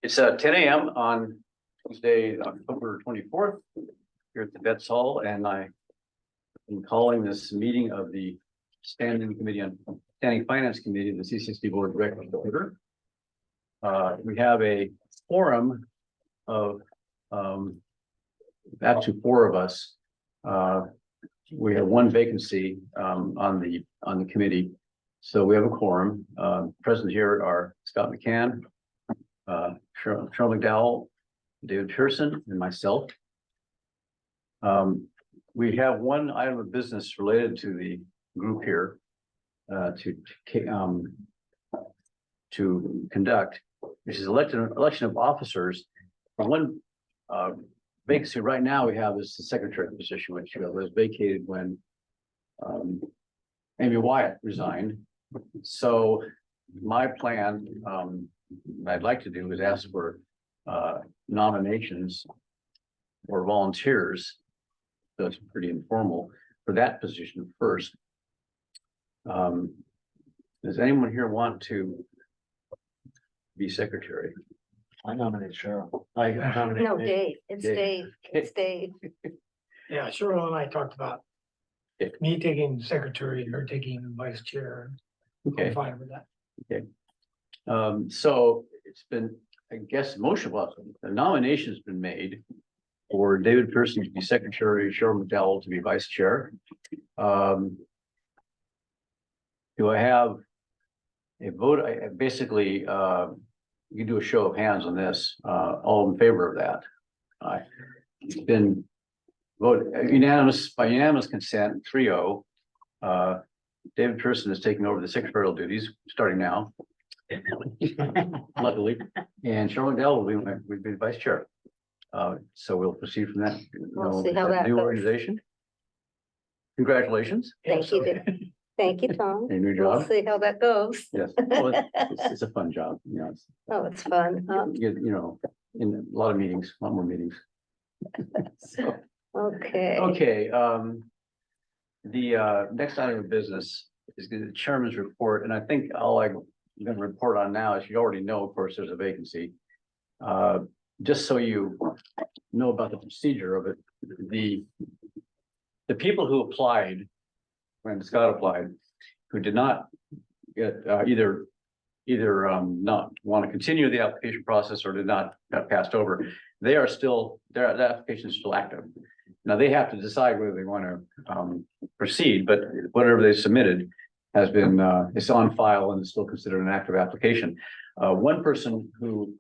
It's 10 a.m. on Tuesday, October 24th, here at the Vets Hall, and I am calling this meeting of the Standing Finance Committee of the CSD Board of Directors to order. We have a quorum of actually four of us. We have one vacancy on the committee, so we have a quorum. Present here are Scott McCann, Cheryl McDowell, David Pearson, and myself. We have one item of business related to the group here to conduct, which is election of officers. One vacancy right now we have is the secretary position, which was vacated when Amy Wyatt resigned. So my plan, I'd like to do is ask for nominations or volunteers. So it's pretty informal for that position first. Does anyone here want to be secretary? I nominate Cheryl. I nominate No, Dave, it's Dave, it's Dave. Yeah, Cheryl and I talked about Yeah. me taking secretary or taking vice chair. Okay. I'm fine with that. So it's been, I guess, the nomination's been made for David Pearson to be secretary, Cheryl McDowell to be vice chair. Do I have a vote? I basically, you can do a show of hands on this. All in favor of that? It's been voted by unanimous consent, 3-0. David Pearson is taking over the secretarial duties starting now. Luckily, and Cheryl McDowell will be vice chair. So we'll proceed from that. We'll see how that New goes. organization. Congratulations. Thank you, Dave. Thank you, Tom. A new We'll job. see how that goes. Yes. Well, it's a fun job. You know, Oh, it's fun, huh? in a lot of meetings, a lot more meetings. So, Okay. okay. The next item of business is the chairman's report, and I think all I'm going to report on now is you already know, of course, there's a vacancy. Just so you know about the procedure of it, the people who applied when Scott applied, who did not get either not want to continue the application process or did not got passed over, they are still their application is still active. Now they have to decide whether they want to proceed, but whatever they submitted has been it's on file and is still considered an active application. One person who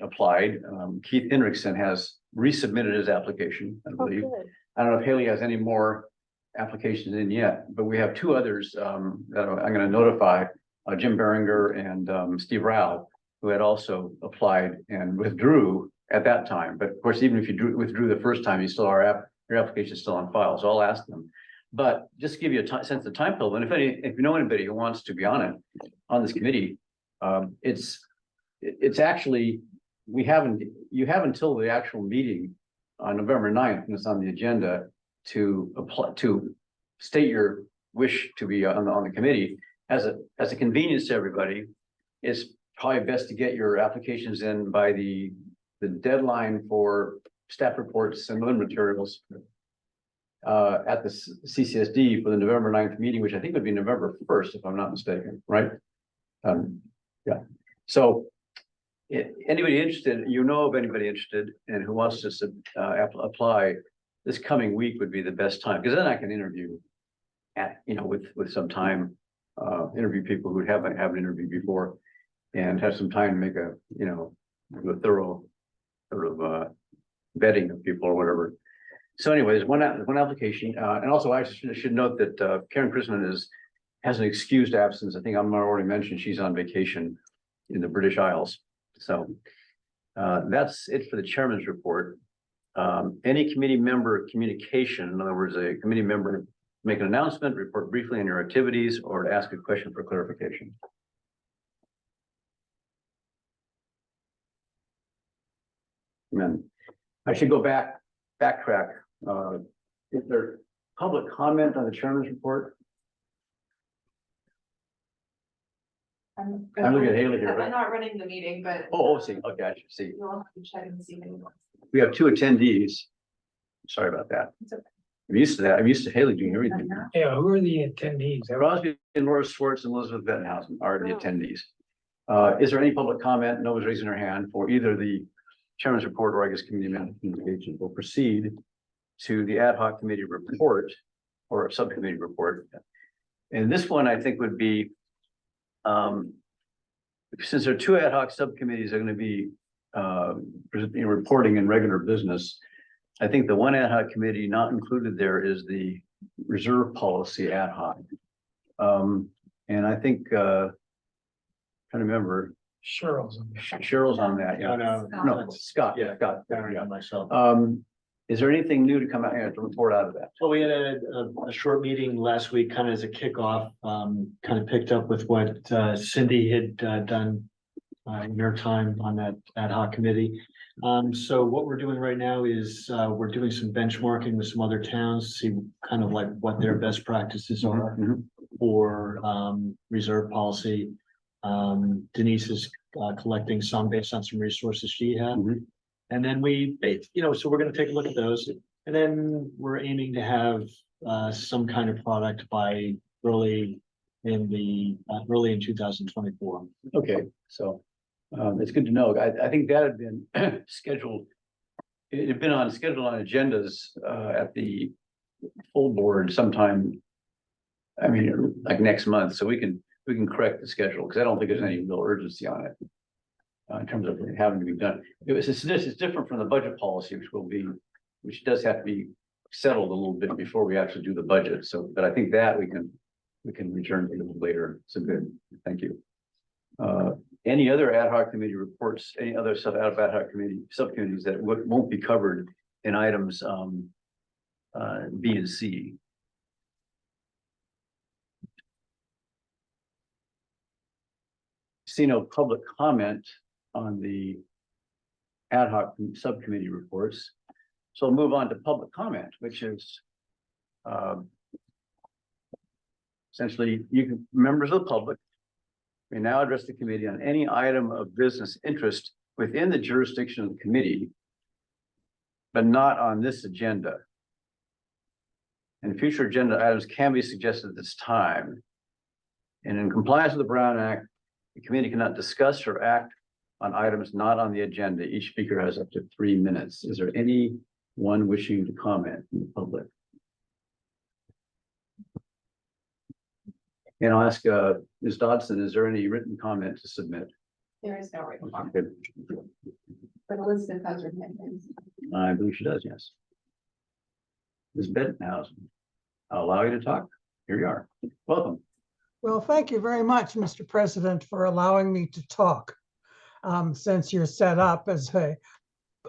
applied, Keith Henriksen, has resubmitted his application, I Oh, believe. good. I don't know if Haley has any more applications in yet, but we have two others that I'm going to notify, Jim Beringer and Steve Rao, who had also applied and withdrew at that time. But of course, even if you withdrew the first time, your application is still on file. So I'll ask them. But just to give you a sense of time fill, and if you know anybody who wants to be on this committee, it's actually, you have until the actual meeting on November 9th, and it's on the agenda to apply, to state your wish to be on the committee. As a convenience to everybody, it's probably best to get your applications in by the deadline for staff reports and other materials at the CCSD for the November 9th meeting, which I think would be November 1st, if I'm not mistaken, right? Yeah. So anybody interested, of anybody interested and who wants to apply, this coming week would be the best time, because then I can interview with some time, interview people who haven't interviewed before and have some time to make a thorough sort of vetting of people or whatever. So anyway, there's one application, and also I should note that Karen Chrisman has an excused absence. I think I'm already mentioned she's on vacation in the British Isles. So that's it for the chairman's report. Any committee member communication, in other words, a committee member make an announcement, report briefly on your activities, or to ask a question for clarification. And then I should go backtrack. Is there public comment on the chairman's report? I'm looking at Haley here, I'm right? not running the meeting, but. Oh, see, okay, I see. You'll have to check and see. if anyone- We have two attendees. Sorry about that. It's okay. I'm used to that. I'm used to Haley doing everything. Yeah, who are the attendees? Crosby and Laura Swartz and Elizabeth Bettenhausen are the Oh. attendees. Is there any public comment? No one's raising their hand for either the chairman's report or I guess committee member communication. We'll proceed to the ad hoc committee report or subcommittee report. And this one I think would be, since there are two ad hoc subcommittees that are going to be reporting in regular business, I think the one ad hoc committee not included there is the reserve policy ad hoc. And I think, trying to remember, Cheryl's. Cheryl's on that, yeah. No, Scott, Yeah. Scott, Darren yeah. and myself. Is there anything new to come out here to report out of that? Well, we had a short meeting last week, kind of as a kickoff, kind of picked up with what Cindy had done in her time on that ad hoc committee. So what we're doing right now is we're doing some benchmarking with some other towns, see kind of like what their best practices are Mhm. for reserve policy. Denise is collecting some based on some resources she had. Mhm. And then so we're gonna take a look at those, and then we're aiming to have some kind of product by early in 2024. Okay, so it's good to know. I think that had been scheduled. It had been scheduled on agendas at the full board sometime. I mean, like next month, so we can correct the schedule because I don't think there's any real urgency on it. In terms of it having to be done. It's different from the budget policy, which does have to be settled a little bit before we actually do the budget. So, but I think that we can return to a little later. So good, thank you. Any other ad hoc committee reports, any other stuff out of ad hoc committee subcommittees that won't be covered in items B and C? See no public comment on the ad hoc subcommittee reports. So I'll move on to public comment, which is essentially members of the public may now address the committee on any item of business interest within the jurisdiction of the committee, but not on this agenda. And future agenda items can be suggested at this time. And in compliance with the Brown Act, the committee cannot discuss or act on items not on the agenda. Each speaker has up to 3 minutes. Is there anyone wishing to comment from the public? And I'll ask Ms. Dodson, is there any written comment to submit? There is no written comment, Good. but Elizabeth has her hand raised. I believe she does, yes. Ms. Bettenhausen, I'll allow you to talk. Here you are. Welcome. Well, thank you very much, Mr. President, for allowing me to talk. Since you're set up as a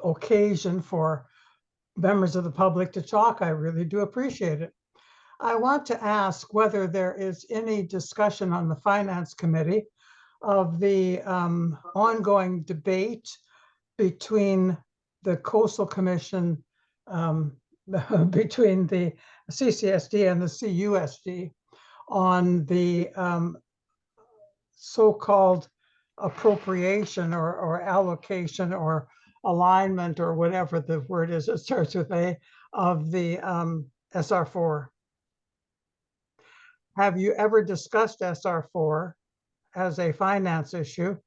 occasion for members of the public to talk, I really do appreciate it. I want to ask whether there is any discussion on the Finance Committee of the ongoing debate between the Coastal Commission, between the CCSD and the CUSD on the so-called appropriation or allocation or alignment or whatever the word is, it starts with A, of the SR4. Have you ever discussed SR4 as a finance issue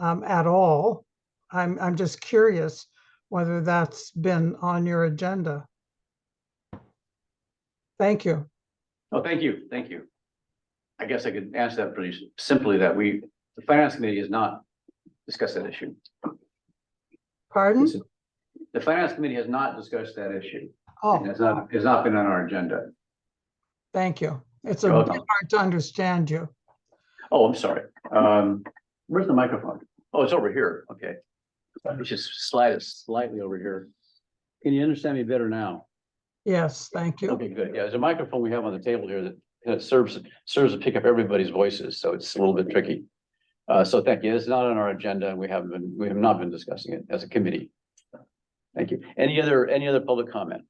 at all? I'm just curious whether that's been on your agenda. Thank you. Oh, thank you. Thank you. I guess I could answer that pretty simply that the Finance Committee has not discussed that issue. Pardon? The Finance Committee has not discussed that issue. Oh, It's not been on our agenda. thank you. It's You're a bit welcome. hard to understand you. Oh, I'm sorry. Where's the microphone? Oh, it's over here. Okay. Let me just slide it slightly over here. Can you understand me better now? Yes, thank you. Okay, good. Yeah, there's a microphone we have on the table here that serves to pick up everybody's voices, so it's a little bit tricky. So thank you. It's not on our agenda, and we have not been discussing it as a committee. Thank you. Any other public comment?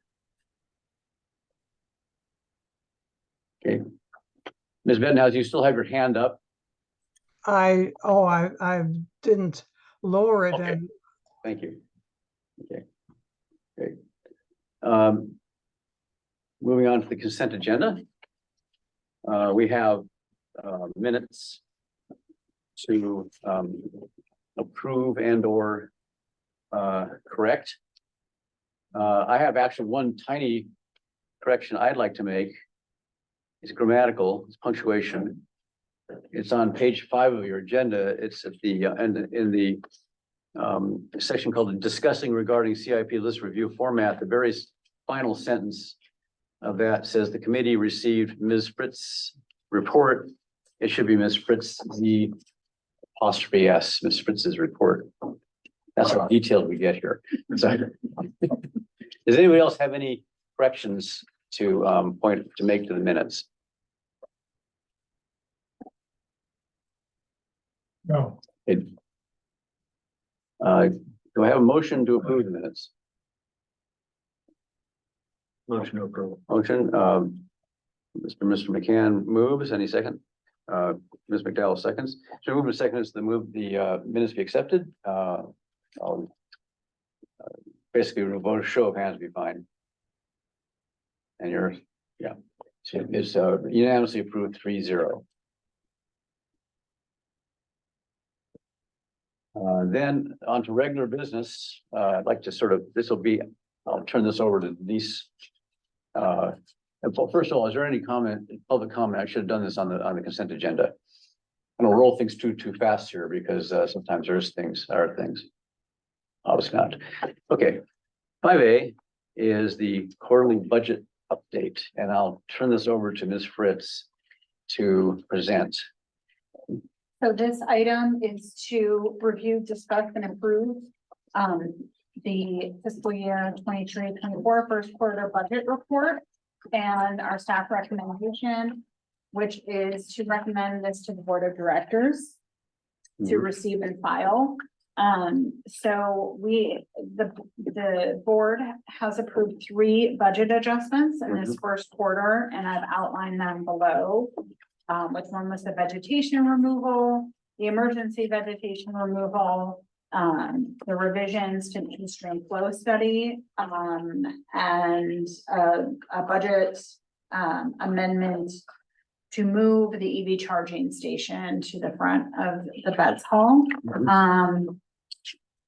Okay. Ms. Bettenhausen, you still have your hand up. I didn't lower it Okay. and Thank you. Okay, great. Um, moving on to the consent agenda. We have minutes to approve and or correct. I have actually one tiny correction I'd like to make. It's grammatical, it's punctuation. It's on page 5 of your agenda. It's at the in the section called discussing regarding CIP list review format. The very final sentence of that says the committee received Ms. Fritz's report. It should be Ms. Fritz, the apostrophe S, Ms. Fritz's report. That's how detailed we get here. So, does anybody else have any corrections to make to the minutes? No, Do I have a motion to approve the minutes? Motion to approve. Motion, Mr. McCann moves, any second? Ms. McDowell seconds. So move and seconds to move the minutes be accepted. I'll basically we'll vote a show of hands be fine. And yours, yeah. So it's unanimously approved 3-0. Then on to regular business. I'd like to sort of, I'll turn this over to Denise. First of all, is there any comment, public comment? I should have done this on the consent agenda. I don't roll things too fast here because sometimes there's things. Obviously not. Okay. 5A is the quarterly budget update, and I'll turn this over to Ms. Fritz to present. So this item is to review, discuss, and approve the fiscal year 23-24 first quarter budget report and our staff recommendation, which is to recommend this to the board of directors to receive and file. So the board has approved 3 budget adjustments in this first quarter, and I've outlined them below. Which one was the vegetation removal, the emergency vegetation removal, the revisions to the constrained flow study, and a budget amendment to move the EV charging station to the front of the Betts Hall.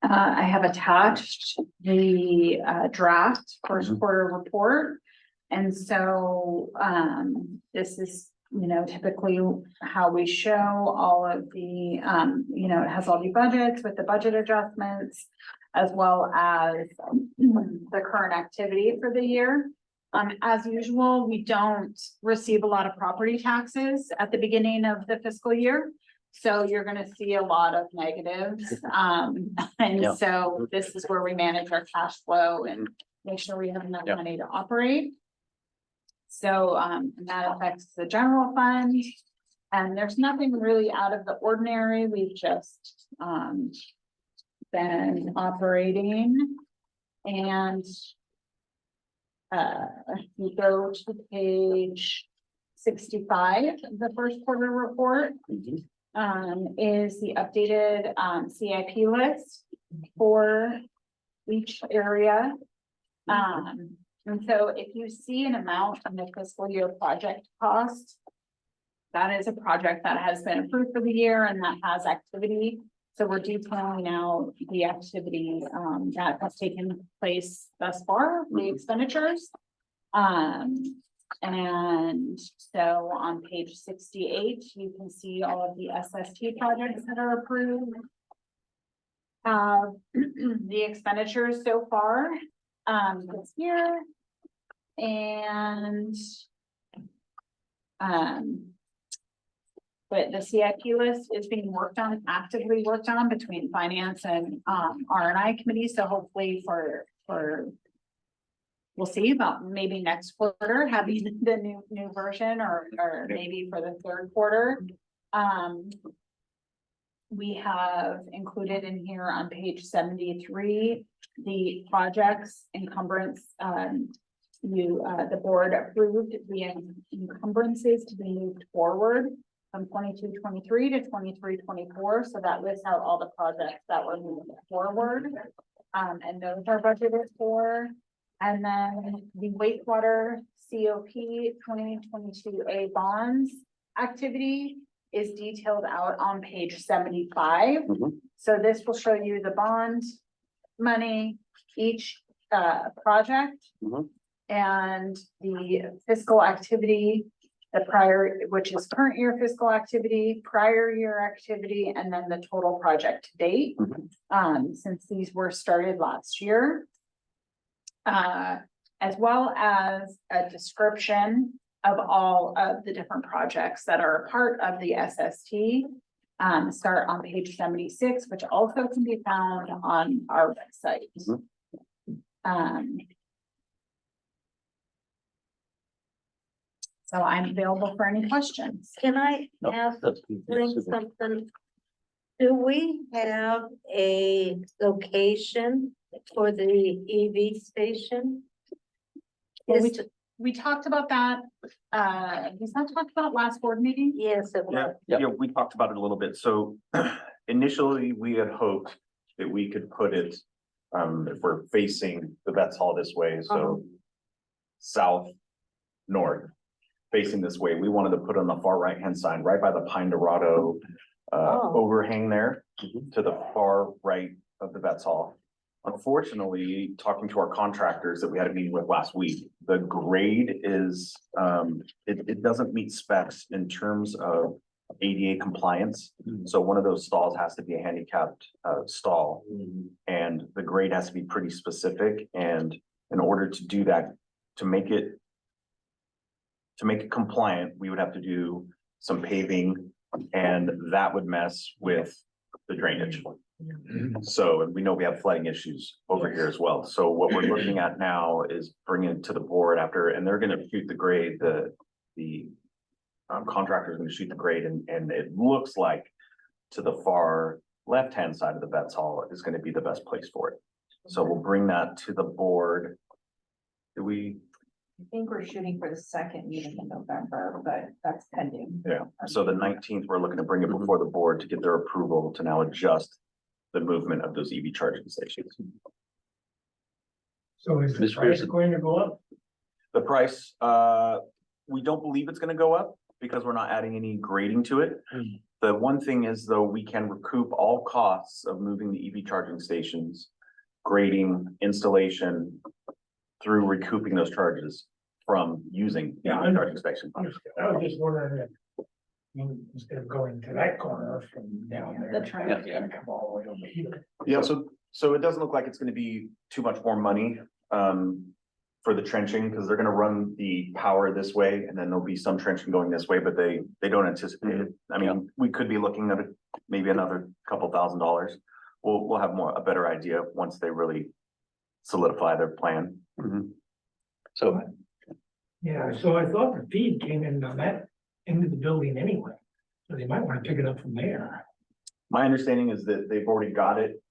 I have attached the draft first quarter report. And so this is, typically how we show all of the, it has all the budgets with the budget adjustments, as well as the current activity for the year. As usual, we don't receive a lot of property taxes at the beginning of the fiscal year. So you're going to see a lot of negatives. So this is where we manage our cash flow and make sure we have enough money to operate. So that affects the general fund, and there's nothing really out of the ordinary. We've just been operating, and you go to page 65, the first quarter report is the updated CIP list for each area. And so if you see an amount in the fiscal year project cost, that is a project that has been approved for the year and that has activity. So we're detailing out the activity that has taken place thus far, the expenditures. And so on page 68, you can see all of the SST projects that are approved. The expenditures so far this year, and but the CIP list is being actively worked on between finance and R&I committee. So hopefully for we'll see about maybe next quarter having the new version, or maybe for the third quarter. We have included in here on page 73 the projects encumbrance. The board approved the encumbrances to be moved forward from 22-23 to 23-24. So that lists out all the projects that were moving forward. And those are budgeted for. And then the wastewater COP 2022A bonds activity is detailed out on page 75. Mhm. So this will show you the bond money, each project. Mhm. And the fiscal activity, the prior, which is current year fiscal activity, prior year activity, and then the total project to date. Since these were started last year. As well as a description of all of the different projects that are a part of the SST. Start on page 76, which also can be found on our website. So I'm available for any questions. Can I No, ask, that's- bring something? Do we have a location for the EV station? Well, Is- We talked about that, was that talked about last board meeting? Yes, it was. Yeah, we talked about it a little bit. So initially, we had hoped that we could put it, if we're facing the Vets Hall this way, so south, north, facing this way, we wanted to put on the far right-hand side, right by the Pine Dorado overhang there to the far right of the Vets Hall. Unfortunately, talking to our contractors that we had a meeting with last week, the grade is, it doesn't meet specs in terms of ADA compliance. So one of those stalls has to be a handicapped stall, and the grade has to be pretty specific. And in order to do that, to make it compliant, we would have to do some paving, and that would mess with the drainage. So, and we know we have flooding issues over here as well. So what we're looking at now is bringing it to the board after, and they're gonna shoot the grade, the contractor is gonna shoot the grade, and it looks like to the far left-hand side of the Vets Hall is gonna be the best place for it. So we'll bring that to the board. Do we? I think we're shooting for the second meeting in November, but that's pending. Yeah, so the 19th, we're looking to bring it before the board to get their approval to now adjust the movement of those EV charging stations. So is the Mr. price Pearson? going to go up? The price, we don't believe it's gonna go up because we're not adding any grading to it. The one thing is, though, we can recoup all costs of moving the EV charging stations, grading, installation, through recouping those charges from using the Yeah, I EV know. charging station. Understood. I was just wondering if, instead of going to that corner from down there. The train. it's gonna come all the way over here. Yeah, so it doesn't look like it's gonna be too much more money, for the trenching, because they're gonna run the power this way, and then there'll be some trenching going this way, but they don't anticipate it. I mean, we could be looking at maybe another couple $1,000s. We'll have a better idea once they really solidify their plan. So, Yeah, so I thought the feed came in on that into the building anyway, so they might want to pick it up from there. My understanding is that they've already got it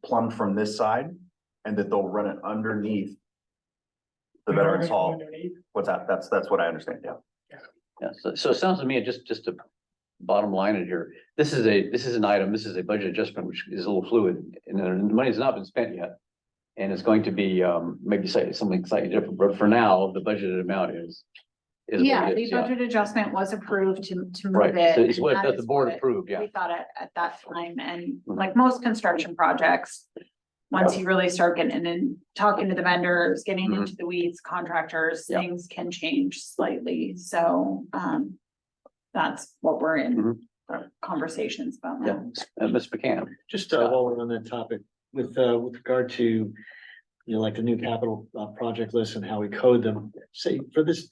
plumbed from this side, and that they'll run it underneath the Veterans Hall. Underneath. What's that? That's what I understand, yeah. yeah, so it sounds to me, just to bottom line it here, this is an item, this is a budget adjustment, which is a little fluid, and the money's not been spent yet. And it's going to be, maybe say something slightly different, but for now, the budgeted amount is. what Yeah, it the is, budget adjustment was approved to move Right, it. so it's and what that that the is board what approved, yeah. We thought at that time, and Mhm. like most construction projects. Once you really start getting in, talking to the vendors, getting Mhm. into the weeds, contractors, Yeah. things can change slightly, so, that's what we're in conversations about Yeah, now. Ms. McCann. Just while we're on that topic, with regard to, you know, like the new capital project list and how we code them, say for this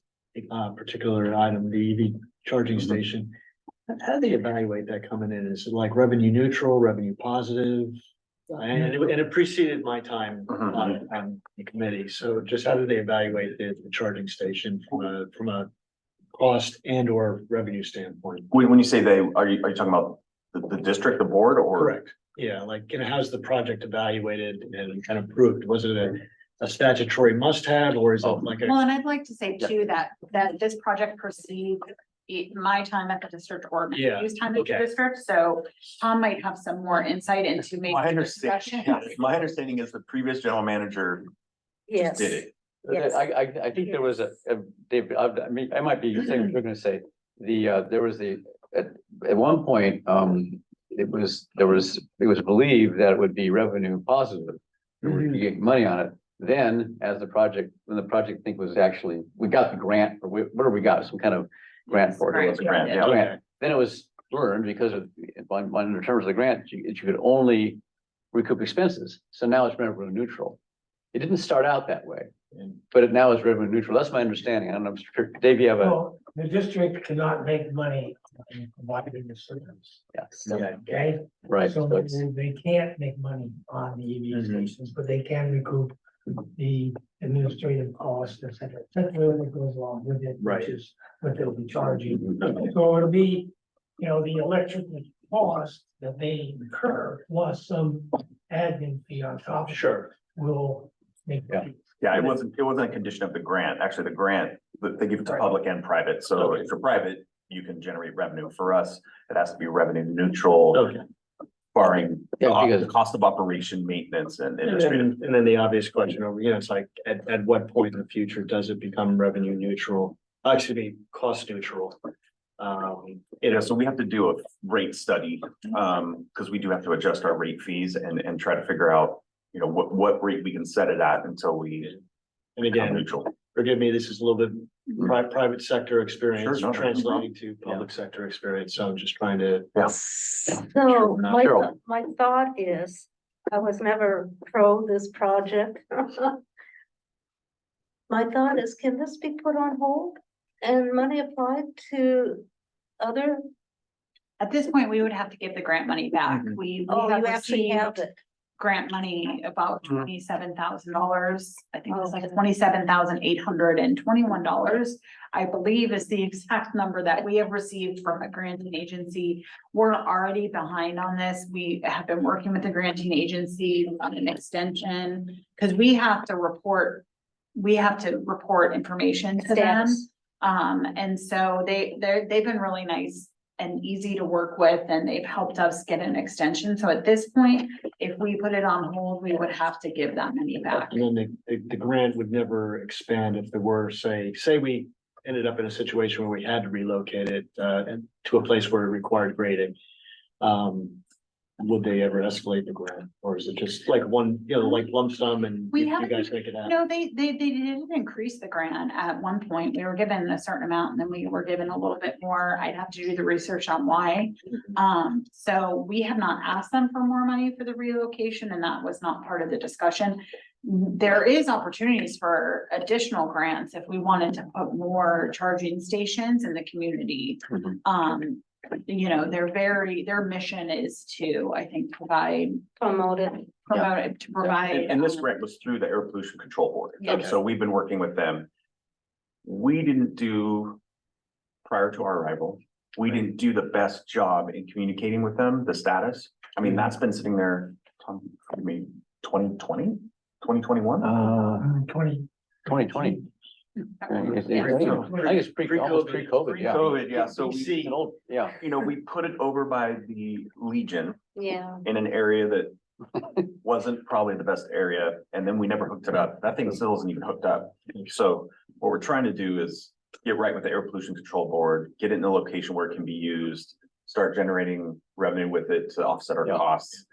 particular item, the EV charging station. How do they evaluate that coming in? Is it like revenue neutral, revenue positive? And it preceded my time on the committee, so just how do they evaluate the charging station from a cost and or revenue standpoint? When you say they, are you talking about the district, the board, or? Correct. Yeah, like, you know, how's the project evaluated and kind of approved? Was it a statutory must-have, or is it like Well, a? and I'd like to say too, that this project proceeds my time at the district or Yeah, Matthew's time at the okay. district, so Tom might have some more insight into maybe My the understanding, discussion. yes, my understanding is the previous general manager just Yes. did it. Yes. I think there was Dave, I mean, I might be saying what you're gonna say. There was at one point, it was believed that it would be revenue positive. We would be getting money on it. Then, when the project, I think was actually, we got the grant, or what do we got? Some kind of grant for it. It was a Grant, yeah. grant. Then it was learned because of, under terms of the grant, you could only recoup expenses. So now it's revenue neutral. It didn't start out that way, but it now is revenue neutral. That's my understanding. I don't know, Mr. Dave, you have a, Well, the district cannot make money on providing the service, okay? right, So so it's, they can't make money on the EV stations, but they can recoup the administrative costs, et cetera. That's really what goes along with it, Right. which is what they'll be charging. So it'll be, the electric cost that they incur plus some admin fee on top. Sure. Will make. Yeah. Yeah, it wasn't a condition of the grant. Actually, the grant, they give it to public and private. So if you're private, you can generate revenue. For us, it has to be revenue neutral, Okay. barring Yeah, because- the cost of operation, maintenance and And administrative. then the obvious question over, it's like, at what point in the future does it become revenue neutral? Actually, cost neutral. Yeah, so we have to do a rate study, because we do have to adjust our rate fees and try to figure out, what rate we can set it at until we And become again, neutral. forgive me, this is a little bit private sector experience Sure, no, no. translating to public sector experience, so I'm just trying to. So my, Cheryl. my thought is, I was never pro this project. My thought is, can this be put on hold and money applied to other, At this point, we would have to give the grant money back. We oh, have you actually have received it? grant money about Mhm. $27,000. I think it's like $27,821, I believe is the exact number that we have received from a granting agency. We're already behind on this. We have been working with the granting agency on an extension because we have to report information to them. Status. And so they've been really nice and easy to work with, and they've helped us get an extension. So at this point, if we put it on hold, we would have to give that money back. And then the grant would never expand if there were, say we ended up in a situation where we had to relocate it, and to a place where it required grading. Would they ever escalate the grant, or is it just like one, like lump sum and We you haven't- guys make it happen? No, they did increase the grant at one point. We were given a certain amount and then we were given a little bit more. I'd have to do the research on why. So we have not asked them for more money for the relocation, and that was not part of the discussion. There is opportunities for additional grants if we wanted to put more charging stations in the community. Mhm. Their mission is to, I think, provide. Promote it. To provide. And this grant was through the Air Pollution Control Board. Yeah. So we've been working with them. We didn't do, prior to our arrival, we didn't do the best job in communicating with them, the status. I mean, that's been sitting there, maybe 2020, 2021. 2020. I think it's almost pre-COVID, yeah. COVID, yeah, so It's we, an old, yeah. we put it over by the Legion Yeah. in an area that wasn't probably the best area, and then we never hooked it up. That thing still isn't even hooked up. So what we're trying to do is get right with the Air Pollution Control Board, get it in a location where it can be used, start generating revenue with it to offset our Yeah. costs.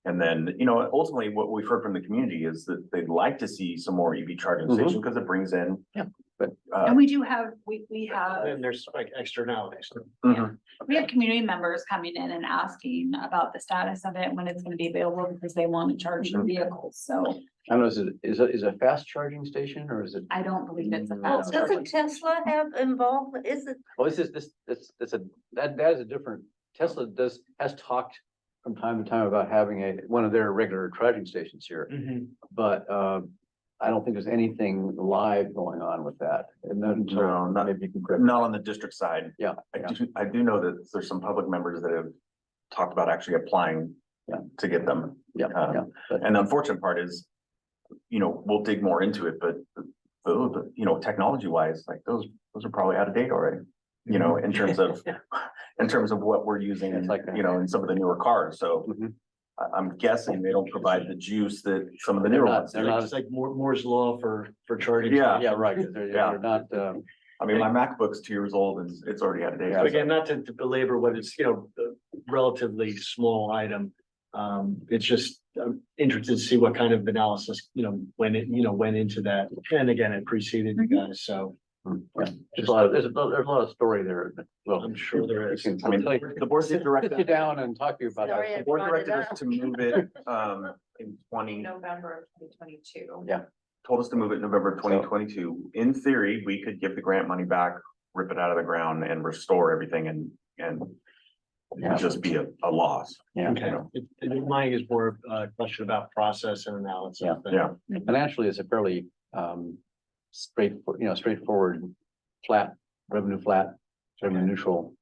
And then, ultimately what we've heard from the community is that they'd like to see some more EV charging Mhm. stations because it brings in. Yeah, but- And we do have, we have. Then there's like externalities. Mhm. We have community members coming in and asking about the status of it, when it's gonna be available, because they want to charge their vehicles, so I don't know, is it a fast charging station or is it? I don't believe it's a Well, fast charging. doesn't Tesla have involvement? Is it? Well, that is a different, Tesla has talked from time to time about having one of their regular charging stations here. But, I don't think there's anything live going on with that. And then, No, not- maybe you can correct. Not on the district side. Yeah, I do know that there's some public members that have talked about actually applying Yeah. to get them. yeah, yeah. But- And the unfortunate part is, we'll dig more into it, but technology wise, like those are probably out of date already. you know, in terms of, what we're using, It's like you know, in some of the newer cars, so. Mhm. I'm guessing they don't provide the juice that some of the They're newer not- ones they're do. not- It's like Moore's law for charging. Yeah. Yeah, right, 'cause they're not, I mean, my MacBook's 2 years old and it's already had a day. So again, not to belabor what is, you know, a relatively small item. It's just, I'm interested to see what kind of analysis, you know, went into that. And again, it preceded you guys, so yeah, there's a lot of, there's a lot of story there. Well, I'm sure there is. I mean, the board Sit did direct. you down and talk to you about Sorry, that. The board brought it directed up. us to move it, in November of 2022. Yeah. told us to move it November 2022. In theory, we could give the grant money back, rip it out of the ground and restore everything and it Yeah. would just be a loss. Yeah, Okay, mine is more a question about process and analysis. Yeah. than- Yeah. financially, it's a fairly, straightforward, flat, revenue neutral,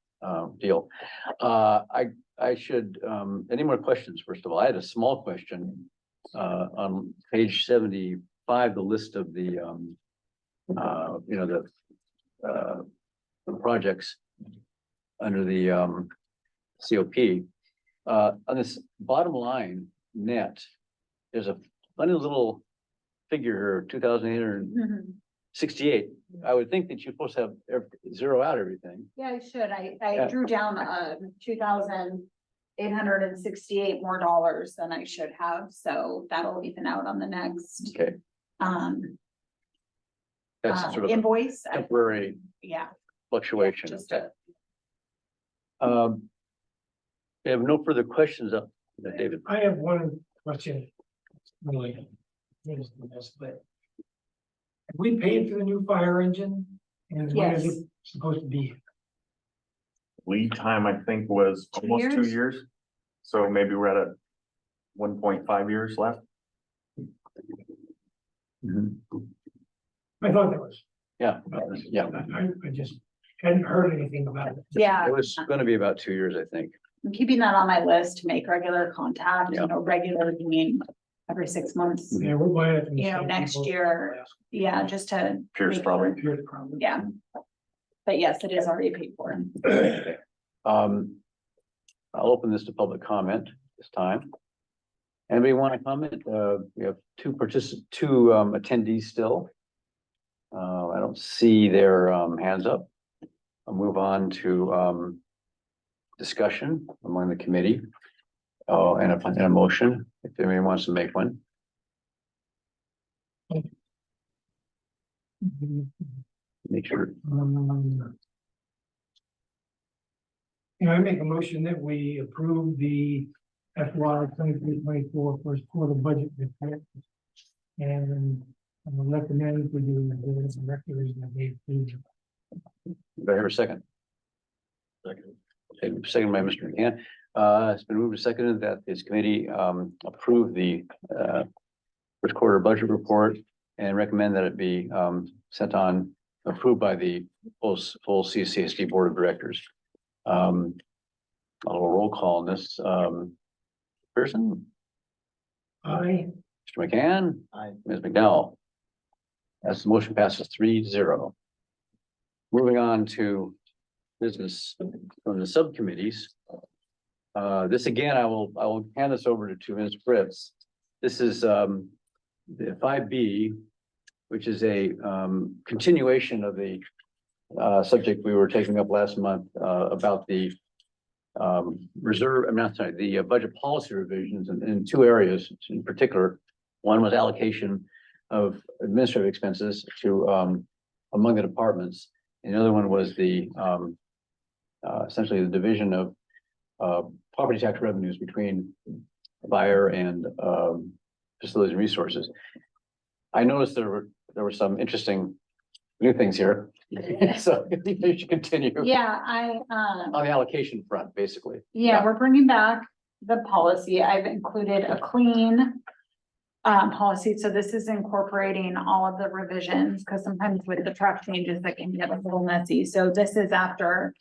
deal. I should, any more questions, first of all? I had a small question, on page 75, the list of the, the projects under the, COP. On this bottom line, net, there's a funny little figure here, 2,868. I would think that you're supposed to have zero out everything. Yeah, I should. I Yeah. drew down 2,868 more dollars than I should have, so that'll even out on the next Okay, that's sort of a invoice. temporary Yeah. fluctuation. Just Okay. a- We have no further questions up, David. I have one question. Really. But have we paid for the new fire engine? And when is Yes. it supposed to be? Lead time, I think, was 2 almost 2 years? years. So maybe we're at a 1.5 years left. I thought there was. Yeah, yeah. I just hadn't heard anything about it. Yeah, It was gonna be about 2 years, I think. I'm keeping that on my list to make regular contact, Yeah. you know, regular, I mean, every 6 months. Yeah, we're buying it. from the You know, same next people. year. Yeah, just to. Pierce make probably. sure. Pure problem. Yeah. But yes, it is already paid for. Um, I'll open this to public comment this time. Anybody want to comment? We have two attendees still. I don't see their hands up. I'll move on to discussion among the committee. Oh, and a motion, if anyone wants to make one. Make sure. I make a motion that we approve the FY 23-24 first quarter budget report. And recommend we do the boards and directors that they approve. Do I hear a second? Second. Okay, second by Mr. McCann. It's been moved and seconded that this committee approve the first quarter budget report and recommend that it be sent on, approved by the full CSD Board of Directors. A little roll call on this. Pearson, Aye. Mr. McCann, Aye. Ms. McDowell. As the motion passes 3-0. Moving on to business from the subcommittees. This again, I will hand this over to Ms. Fritz. This is the 5B, which is a continuation of the subject we were taking up last month about the the budget policy revisions in two areas in particular. One was allocation of administrative expenses to among the departments. And the other one was the essentially the division of property tax revenues between fire and facilities and resources. I noticed there were some interesting new things here. So you should continue. Yeah, On the allocation front, basically. yeah, we're bringing back the policy. I've included a clean policy. So this is incorporating all of the revisions, because sometimes with the track changes that can get a little messy. So this is after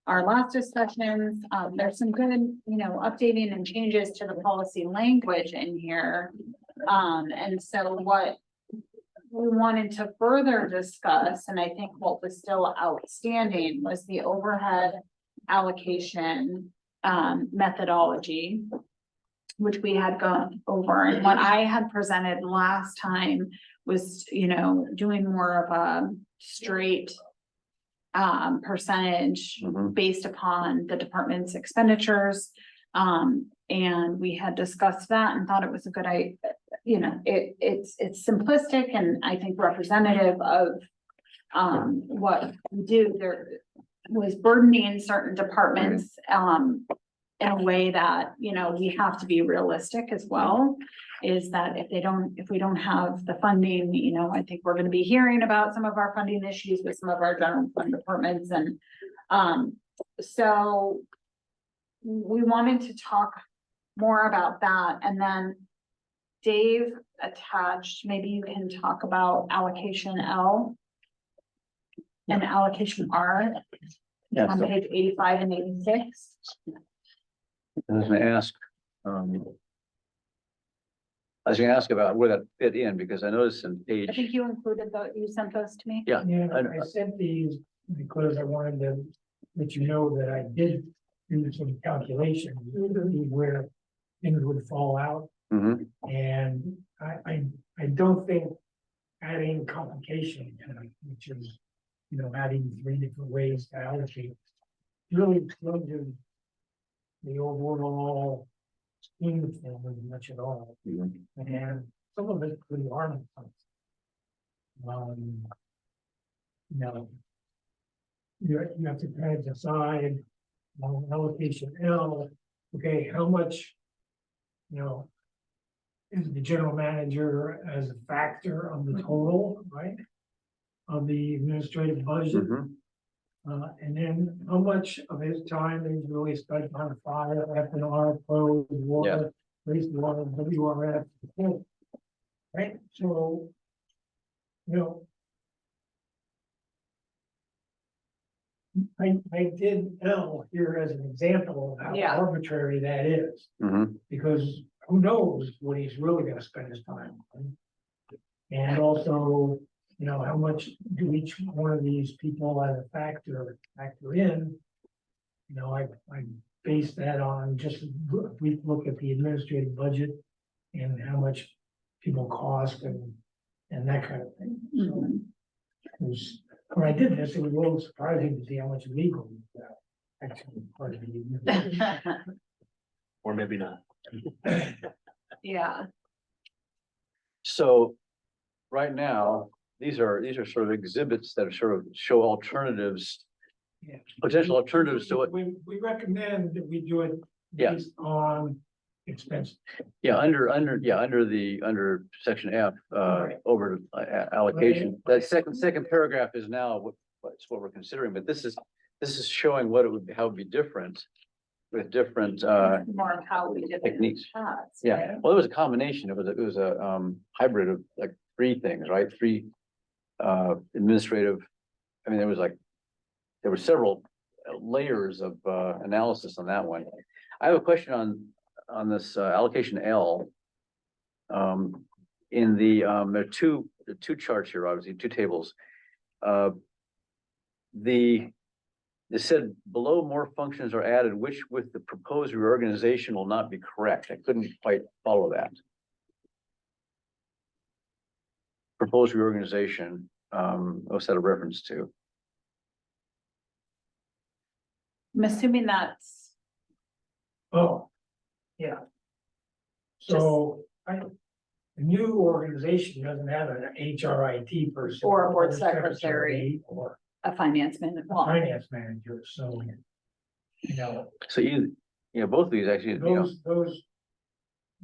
our last discussions. There's some good, updating and changes to the policy language in here. And so what we wanted to further discuss, and I think what was still outstanding was the overhead allocation methodology, which we had gone over. And what I had presented last time was, doing more of a straight percentage Mhm. based upon the department's expenditures. And we had discussed that and thought it was a good idea. It's simplistic and I think representative of what we do. There was burdening certain departments in a way that, we have to be realistic as well. Is that if we don't have the funding, I think we're gonna be hearing about some of our funding issues with some of our general fund departments. And so we wanted to talk more about that. And then Dave attached, maybe you can talk about allocation L and allocation R Yeah, on so page 85 and 86. I was gonna ask, about where that fit in, because I noticed in I think page, you you sent those to me. yeah, Yeah, I- I sent these because I wanted to let you know that I did do some calculations, to see where things would fall out. mhm, And I don't think adding complication, which is, adding 3 different ways to allocate, really changes the overall scheme of things much at all. mhm. And some of it's pretty hard. You know, you have to kind of decide on allocation L, okay, how much, is the general manager as a factor of the total, right? Of the administrative budget, Mhm. and then how much of his time is really spent on fire, F&R, pros, water, wastewater, WRF. Right, so, you know. I did L here as an example of how Yeah. arbitrary that is, Mhm. because who knows what he's really gonna spend his time on. And also, how much do each one of these people as a factor in? I base that on just a brief look at the administrative budget and how much people cost and that kind of thing. So when I did this, it was a little surprising to see how much legal actually part of the. Or maybe not. Yeah, So, right now, these are sort of exhibits that sort of show alternatives, Yeah. potential alternatives to it. We recommend that we do it Yeah. based on expense. Yeah, under section F, Right. over allocation. Right. That second paragraph is now what's what we're considering, but this is showing what it would be, how it'd be different with different, more of how we did it in the techniques. past, yeah. right? Well, it was a combination. It was a hybrid of like 3 things, right? 3 administrative. I mean, there were several layers of analysis on that one. I have a question on this allocation L. In there are two charts here, obviously, 2 tables. It said below more functions are added, which with the proposed reorganization will not be correct. I couldn't quite follow that. Proposed reorganization, what's that a reference to? I'm assuming that's, Oh, yeah. So the new organization doesn't have an HRIT person. Or a board secretary. Or a finance man, a well, finance manager, so. So both of these actually, Those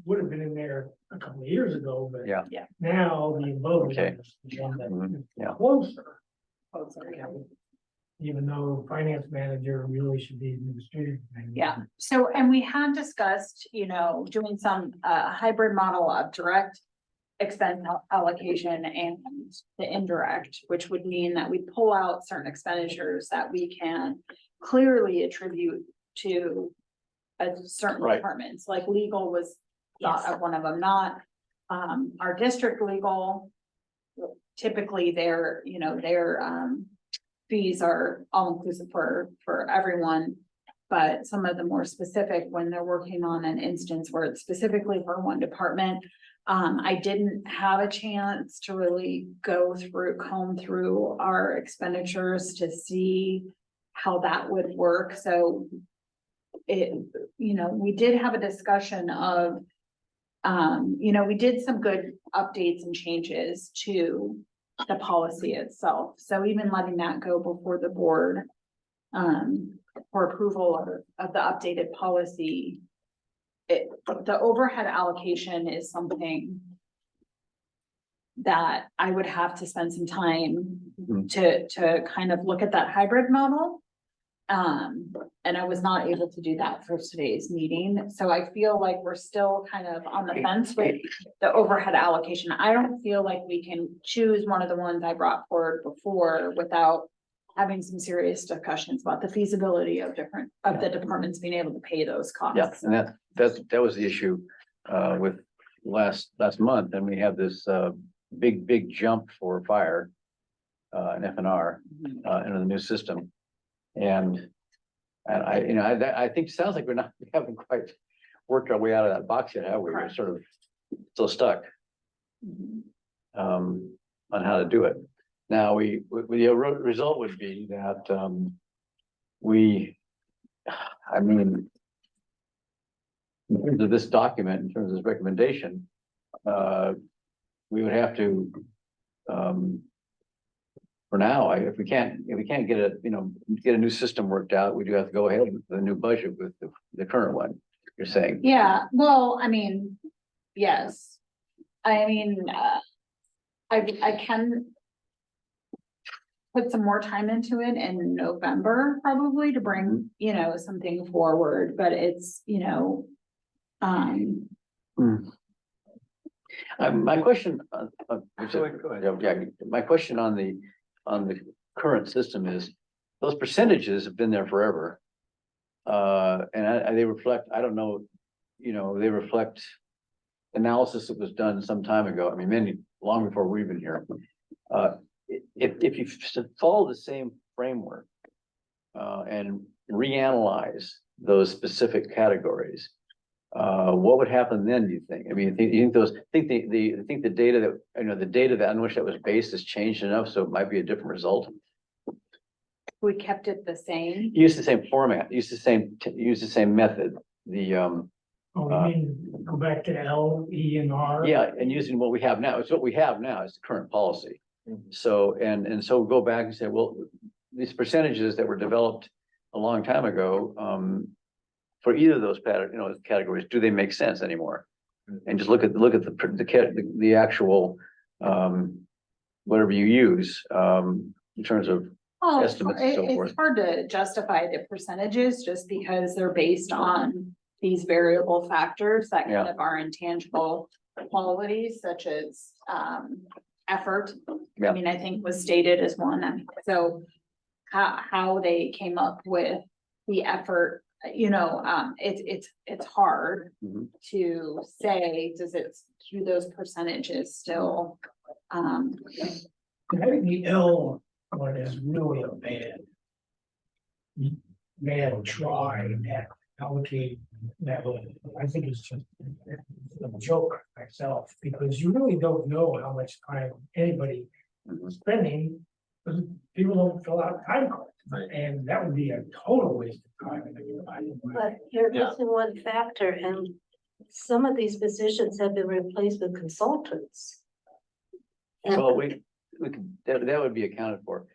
would have been in there a couple of years ago, but. Yeah. Yeah. Now the above Okay. is the one that Mhm, is yeah. closer, oh, sorry. even though finance manager really should be administrative. manager. Yeah, so, and we had discussed, doing some hybrid model of direct expense allocation and the indirect, which would mean that we pull out certain expenditures that we can clearly attribute to a certain Right. departments, like legal was thought of one of them, not our district legal typically their, fees are all inclusive for everyone. But some of the more specific, when they're working on an instance where it's specifically for one department, I didn't have a chance to really comb through our expenditures to see how that would work. So we did have a discussion of, we did some good updates and changes to the policy itself. So even letting that go before the board, for approval of the updated policy, the overhead allocation is something that I would have to spend some time to kind of look at that hybrid model. And I was not able to do that for today's meeting. So I feel like we're still kind of on the fence with the overhead allocation. I don't feel like we can choose one of the ones I brought forward before without having some serious discussions about the feasibility of the departments being able to pay those Yeah, costs. and that was the issue with last month, and we have this big jump for fire and FNR into the new system. And I think it sounds like we haven't quite worked our way out of that box yet, have we? We're Correct. sort of still stuck on how to do it. Now, the result would be that in terms of this document, in terms of this recommendation, we would have to, for now, if we can't get a new system worked out, we do have to go ahead with the new budget with the current one, you're saying. Yeah, well, yes. I can put some more time into it in November, probably, to bring, something forward, but it's, My question, Go ahead. my question on the current system is, those percentages have been there forever. And they reflect, I don't know, they reflect analysis that was done some time ago. Long before we've been here. If you follow the same framework and reanalyze those specific categories, what would happen then, do you think? Think the data that, the data that on which that was based has changed enough, so it might be a different result? we kept it the same. Use the same format, use the same method, Oh, you mean go back to L, E, and R? yeah, and using what we have now. It's what we have now is the current policy. So, and so go back and say, well, these percentages that were developed a long time ago, for either of those categories, do they make sense anymore? And just look at the actual, whatever you use, in terms of Well, estimates and so forth. it's hard to justify the percentages just because they're based on these variable factors that kind Yeah. of are intangible qualities such as effort. Yeah. I think was stated as one. And so how they came up with the effort, it's hard Mhm. to say, do those percentages still I think the L one is really a bad try at allocate that one. I think it's just a joke myself, because you really don't know how much time anybody is spending, because people don't fill out time cards. And that would be a total waste of time. But you're Yeah. missing one factor, and some of these positions have been replaced with consultants. And Well, we could, that would be accounted for.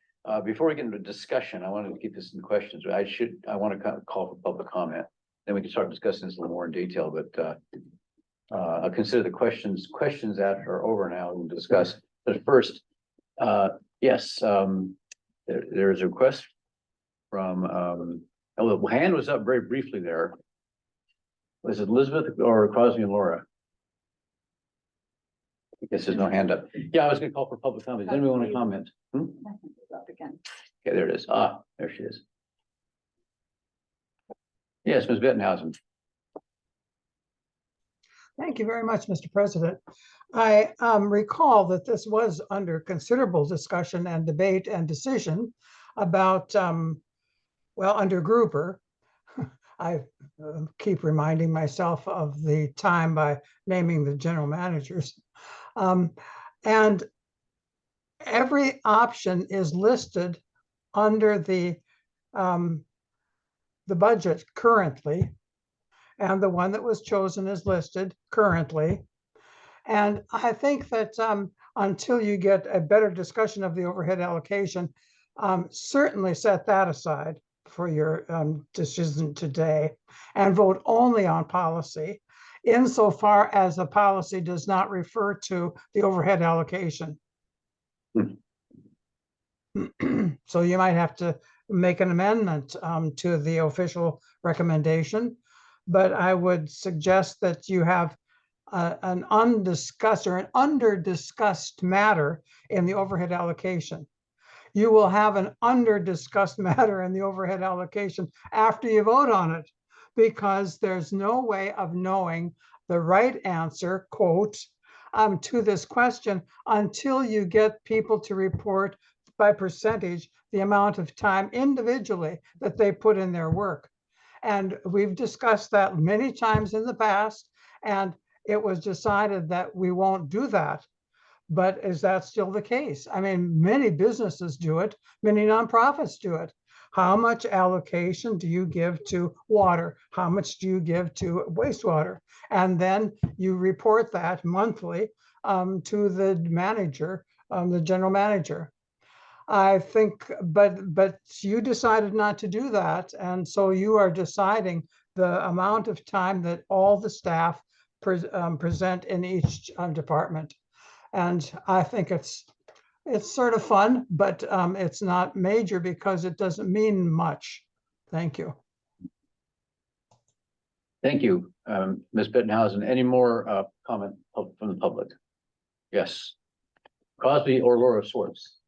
Before we get into discussion, I wanted to keep this in questions. I want to call for public comment. Then we can start discussing this a little more in detail, but I'll consider the questions that are over now and discuss. But first, yes, there is a request from, the hand was up very briefly there. Was it Elizabeth or Crosby and Laura? I guess there's no hand up. Yeah, I was gonna call for public comment. Does anyone want to comment? again. Okay, there it is. There she is. Yes, Ms. Bettenhausen. Thank you very much, Mr. President. I recall that this was under considerable discussion and debate and decision about, well, under Gruber. I keep reminding myself of the time by naming the general managers. And every option is listed under the budget currently. And the one that was chosen is listed currently. And I think that until you get a better discussion of the overhead allocation, certainly set that aside for your decision today and vote only on policy insofar as the policy does not refer to the overhead allocation. So you might have to make an amendment to the official recommendation, but I would suggest that you have an undiscussed or an under-discussed matter in the overhead allocation. You will have an under-discussed matter in the overhead allocation after you vote on it, because there's no way of knowing the right answer, quote, to this question until you get people to report by percentage the amount of time individually that they put in their work. And we've discussed that many times in the past, and it was decided that we won't do that. But is that still the case? I mean, many businesses do it, many nonprofits do it. How much allocation do you give to water? How much do you give to wastewater? And then you report that monthly to the manager, the general manager. I think, but you decided not to do that. And so you are deciding the amount of time that all the staff present in each department. And I think it's sort of fun, but it's not major because it doesn't mean much. Thank you. Thank you, Ms. Bittenhausen. Any more comment from the public? Yes. Crosby or Laura Swartz?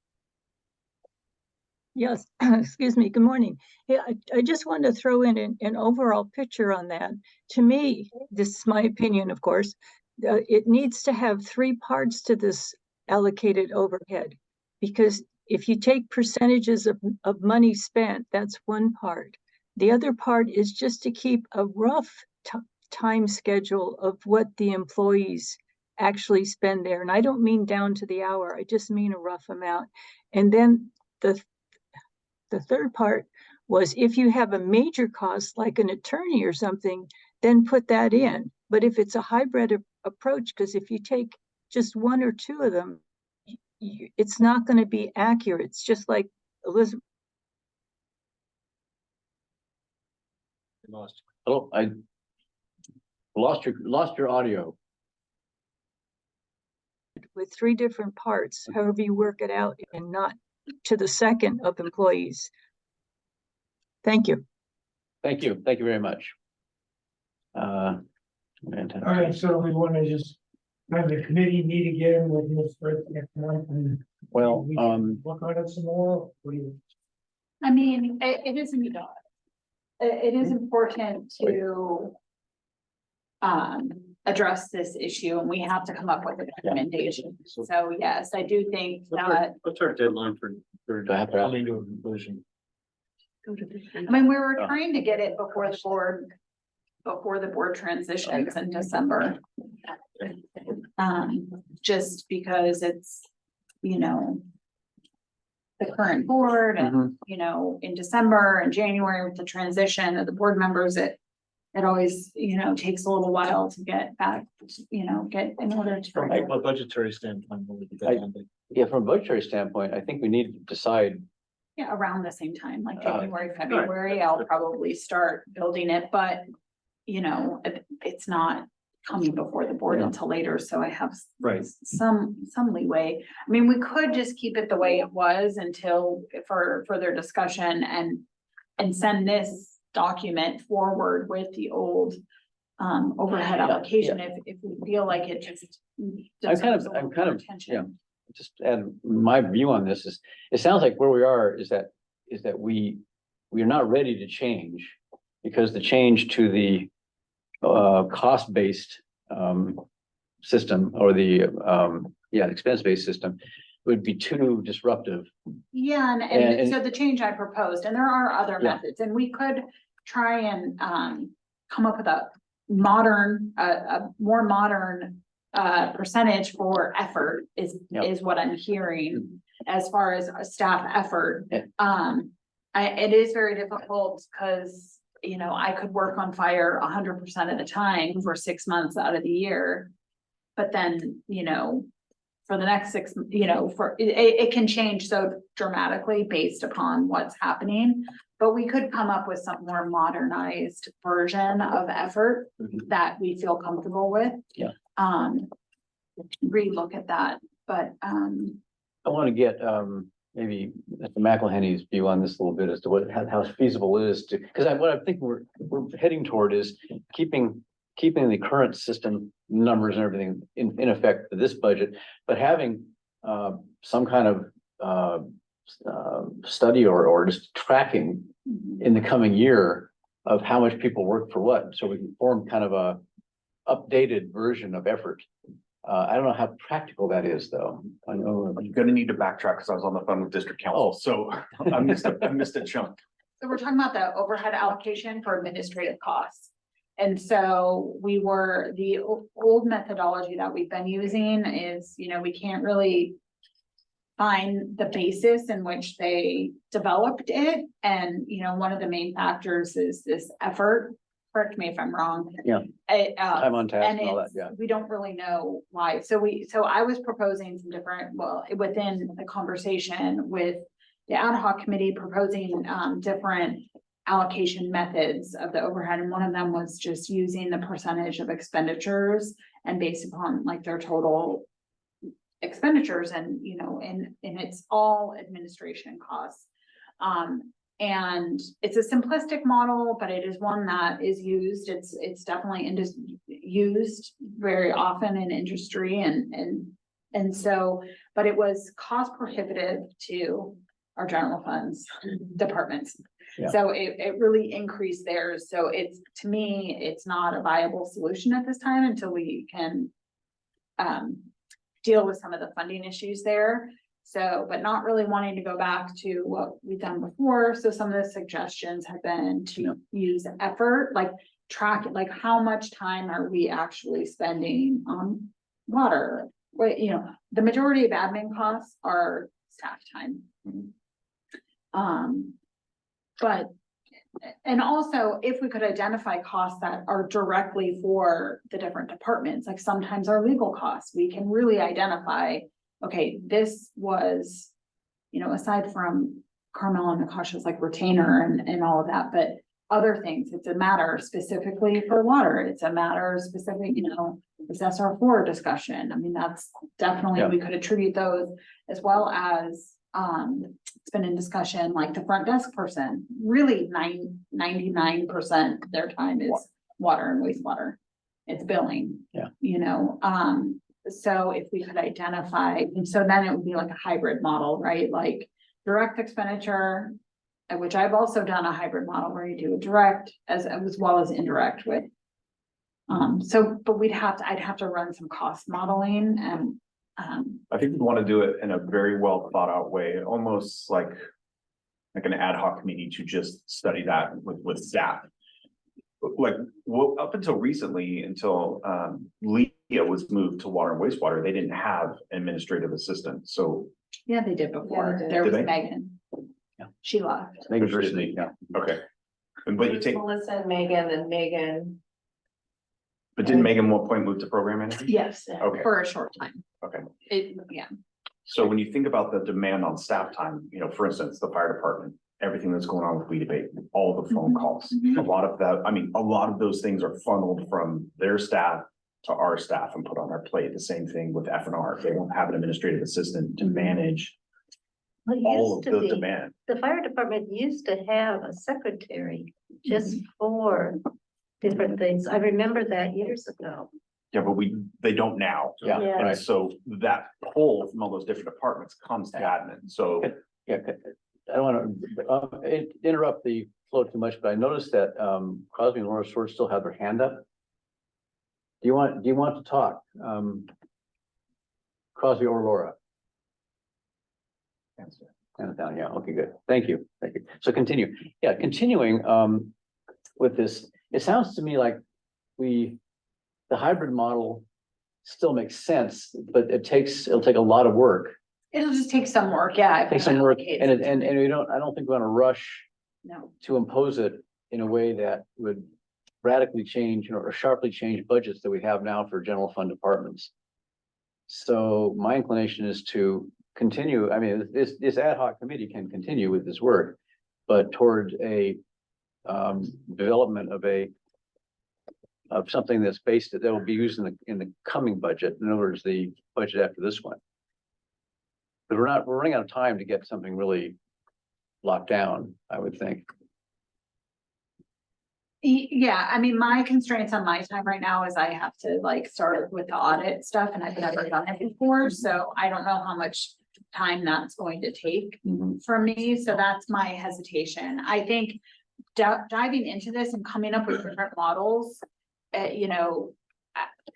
Yes, excuse me. Good morning. Yeah, I just wanted to throw in an overall picture on that. To me, this is my opinion, of course, it needs to have three parts to this allocated overhead, because if you take percentages of money spent, that's one part. The other part is just to keep a rough time schedule of what the employees actually spend there. And I don't mean down to the hour, I just mean a rough amount. And then the third part was if you have a major cost like an attorney or something, then put that in. But if it's a hybrid approach, because if you take just one or two of them, it's not going to be accurate. It's just like Elizabeth. Hello, I lost your audio. With three different parts, however you work it out, and not to the second of employees. Thank you. Thank you. Thank you very much. All right, so we want to just have the committee meet again with Ms. Fritz next month and Well, we can work on it some more. What do you? I mean, it is, it is important to address this issue, and we have to come up with a recommendation. So yes, I do think that. What's our deadline for Do I have to ask? coming to a conclusion? I mean, we were trying to get it before the board transitions in December. Just because it's, the current board and, in December and January with the transition of the board members, it always, takes a little while to get back, get in order to. From a budgetary standpoint, what would be that? Yeah, from a budgetary standpoint, I think we need to decide. Yeah, around the same time, like January, February, I'll probably start building it, but, it's not coming before the board until later, so I have some leeway. I mean, we could just keep it the way it was until for further discussion and send this document forward with the old overhead allocation if we feel like it just. I'm kind of, just add my view on this is, it sounds like where we are is that we are not ready to change, because the change to the cost-based system or the, expense-based system would be too disruptive. Yeah, And- and so the change I proposed, and there are other Yeah. methods, and we could try and come up with a modern, a more modern percentage for effort Yeah. is what I'm hearing as far as a staff effort. Yeah. It is very difficult because, you know, I could work on fire 100% of the time for 6 months out of the year. But then, you know, for the next 6, you know, it can change so dramatically based upon what's happening. But we could come up with some more modernized version of effort Mhm. that we feel comfortable with. Yeah. Relook at that, but, I want to get, maybe Mr. McElhenney's view on this a little bit as to how feasible it is to, because what I think we're heading toward is keeping the current system numbers and everything in effect for this budget, but having some kind of study or just tracking in the coming year of how much people work for what, so we can form kind of a updated version of effort. I don't know how practical that is, though. I know. I'm gonna need to backtrack because I was on the phone with district council, so I missed a chunk. so we're talking about the overhead allocation for administrative costs. And so the old methodology that we've been using is, you know, we can't really find the basis in which they developed it. And, you know, one of the main factors is this effort. Correct me if I'm wrong. Yeah. Time on task And and all that, it's, yeah. we don't really know why. So I was proposing some different, well, within the conversation with the ad hoc committee, proposing different allocation methods of the overhead. And one of them was just using the percentage of expenditures and based upon like their total expenditures and, you know, and it's all administration costs. And it's a simplistic model, but it is one that is used. It's definitely used very often in industry and so, but it was cost prohibitive to our general funds departments. Yeah. So it really increased theirs. So to me, it's not a viable solution at this time until we can deal with some of the funding issues there. So, but not really wanting to go back to what we've done before. So some of the suggestions have been to use effort, like track it, like how much time are we actually spending on water? Wait, you know, the majority of admin costs are staff time. But, and also if we could identify costs that are directly for the different departments, like sometimes our legal costs, we can really identify, okay, this was, you know, aside from Carmel and Nakasha's like retainer and all of that, but other things, it's a matter specifically for water. It's a matter specific, you know, this SR4 discussion. I mean, that's definitely, Yeah. we could attribute those as well as, it's been in discussion, like the front desk person, really 99% of their time is water and wastewater. It's billing. Yeah. You know, so if we could identify, and so then it would be like a hybrid model, right? Like direct expenditure, which I've also done a hybrid model where you do a direct as well as indirect with. So, but I'd have to run some cost modeling and, I think we want to do it in a very well thought out way, almost like an ad hoc committee to just study that with staff. Like, well, up until recently, until Leah was moved to water and wastewater, they didn't have an administrative assistant, so. yeah, they did before. Yeah, they did. There Did was they? Megan. Yeah. She left. Maybe diversity, yeah. Okay. But you take, Melissa and Megan. but didn't Megan at one point move to program manager? Yes, Okay. for a short time. Okay. Yeah. So when you think about the demand on staff time, you know, for instance, the fire department, everything that's going on with We Debate, all the phone calls, a lot of that, I mean, a lot of those things are funneled from their staff to our staff and put on our plate. The same thing with F&R. They don't have an administrative assistant to manage Well, it all used of to the be, demand. the fire department used to have a secretary just for different things. I remember that years ago. Yeah, but they don't now. Yeah, Yeah. And so that pull from all those different departments comes to admin. So Yeah, I don't want to interrupt the flow too much, but I noticed that Crosby and Laura Sword still have their hand up. do you want to talk? Crosby or Laura? Hands down, yeah, okay, good. Thank you. So continue. Yeah, continuing, with this, it sounds to me like the hybrid model still makes sense, but it'll take a lot of work. It'll just take some work, yeah. if Take we some work, allocate and some time. I don't think we want to rush No, to impose it in a way that would radically change, or sharply change budgets that we have now for general fund departments. So my inclination is to continue, I mean, this ad hoc committee can continue with this work, but toward a development of something that's based, that will be used in the coming budget, in other words, the budget after this one. But we're running out of time to get something really locked down, I would think. Yeah, I mean, my constraints on my time right now is I have to like start with the audit stuff and I've never done it before, so I don't know how much time that's going to take from me, so that's my hesitation. I think diving into this and coming up with different models,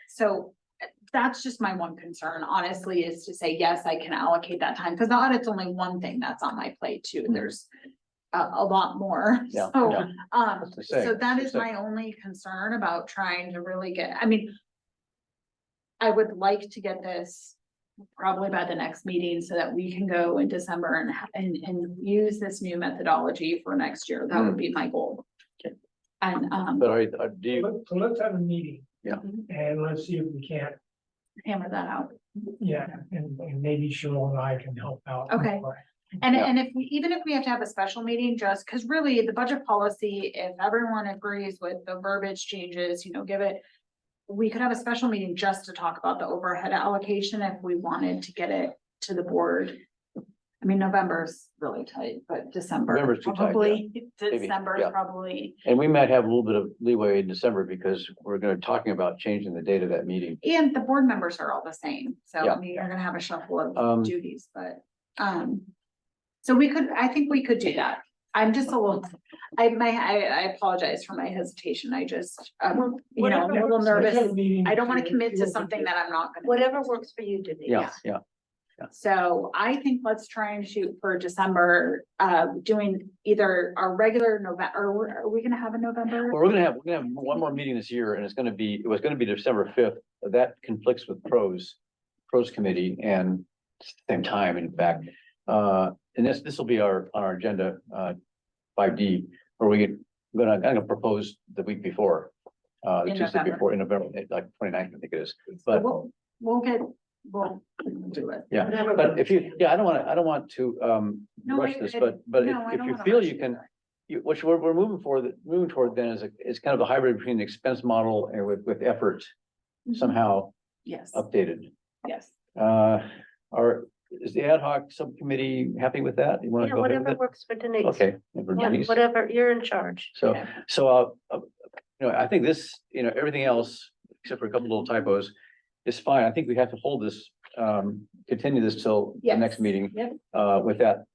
so that's just my one concern, honestly, is to say, yes, I can allocate that time, because the audit's only one thing that's on my plate too. There's a lot more. Yeah, So, yeah. That's the same, so that that's is the my only concern about trying to really I mean, I would like to get this probably by the next meeting so that we can go in December and use this new methodology for next year. That would be my goal. And, But do you, So let's have a meeting. Yeah. And let's see if we can't, hammer that out. yeah, and maybe Cheryl and I can help out. Okay. And, Yeah. and even if we have to have a special meeting, just because really the budget policy, if everyone agrees with the verbiage changes, we could have a special meeting just to talk about the overhead allocation if we wanted to get it to the board. I mean, November's really tight, but December November's too tight, yeah. probably, Maybe, December's yeah. probably, and we might have a little bit of leeway in December because we're talking about changing the date of that meeting. and the board members are all the same. So Yeah. I mean, you're gonna have a shuffle of duties, but, so I think we could do that. I'm just a little, I apologize for my hesitation. I just, I'm a little nervous. I don't want to commit to something that I'm not gonna. Whatever works for you, Denise. Yeah. So I think let's try and shoot for December, doing either our regular November, or are we gonna have a November? Well, we're gonna have one more meeting this year, and it was gonna be December 5th. That conflicts with pros committee, and same time, in fact. And this will be on our agenda, 5D, where I'm gonna propose the week before. The In Tuesday November. before, in November, like 29th, I think it is, So but we'll do it. yeah, but I don't want to No, rush this, but no, I if don't you wanna feel rush you it can, either. what we're moving toward then is kind of a hybrid between the expense model and with effort somehow Yes, updated. yes. Is the ad hoc subcommittee happy with that? You want to Yeah, go ahead whatever with works for it? Denise. Okay. Yeah, Denise. whatever, you're in charge. So, Yeah. I think this, everything else, except for a couple little typos, is fine. I think we have to hold this, continue this till the Yes. next meeting. Yep. With that.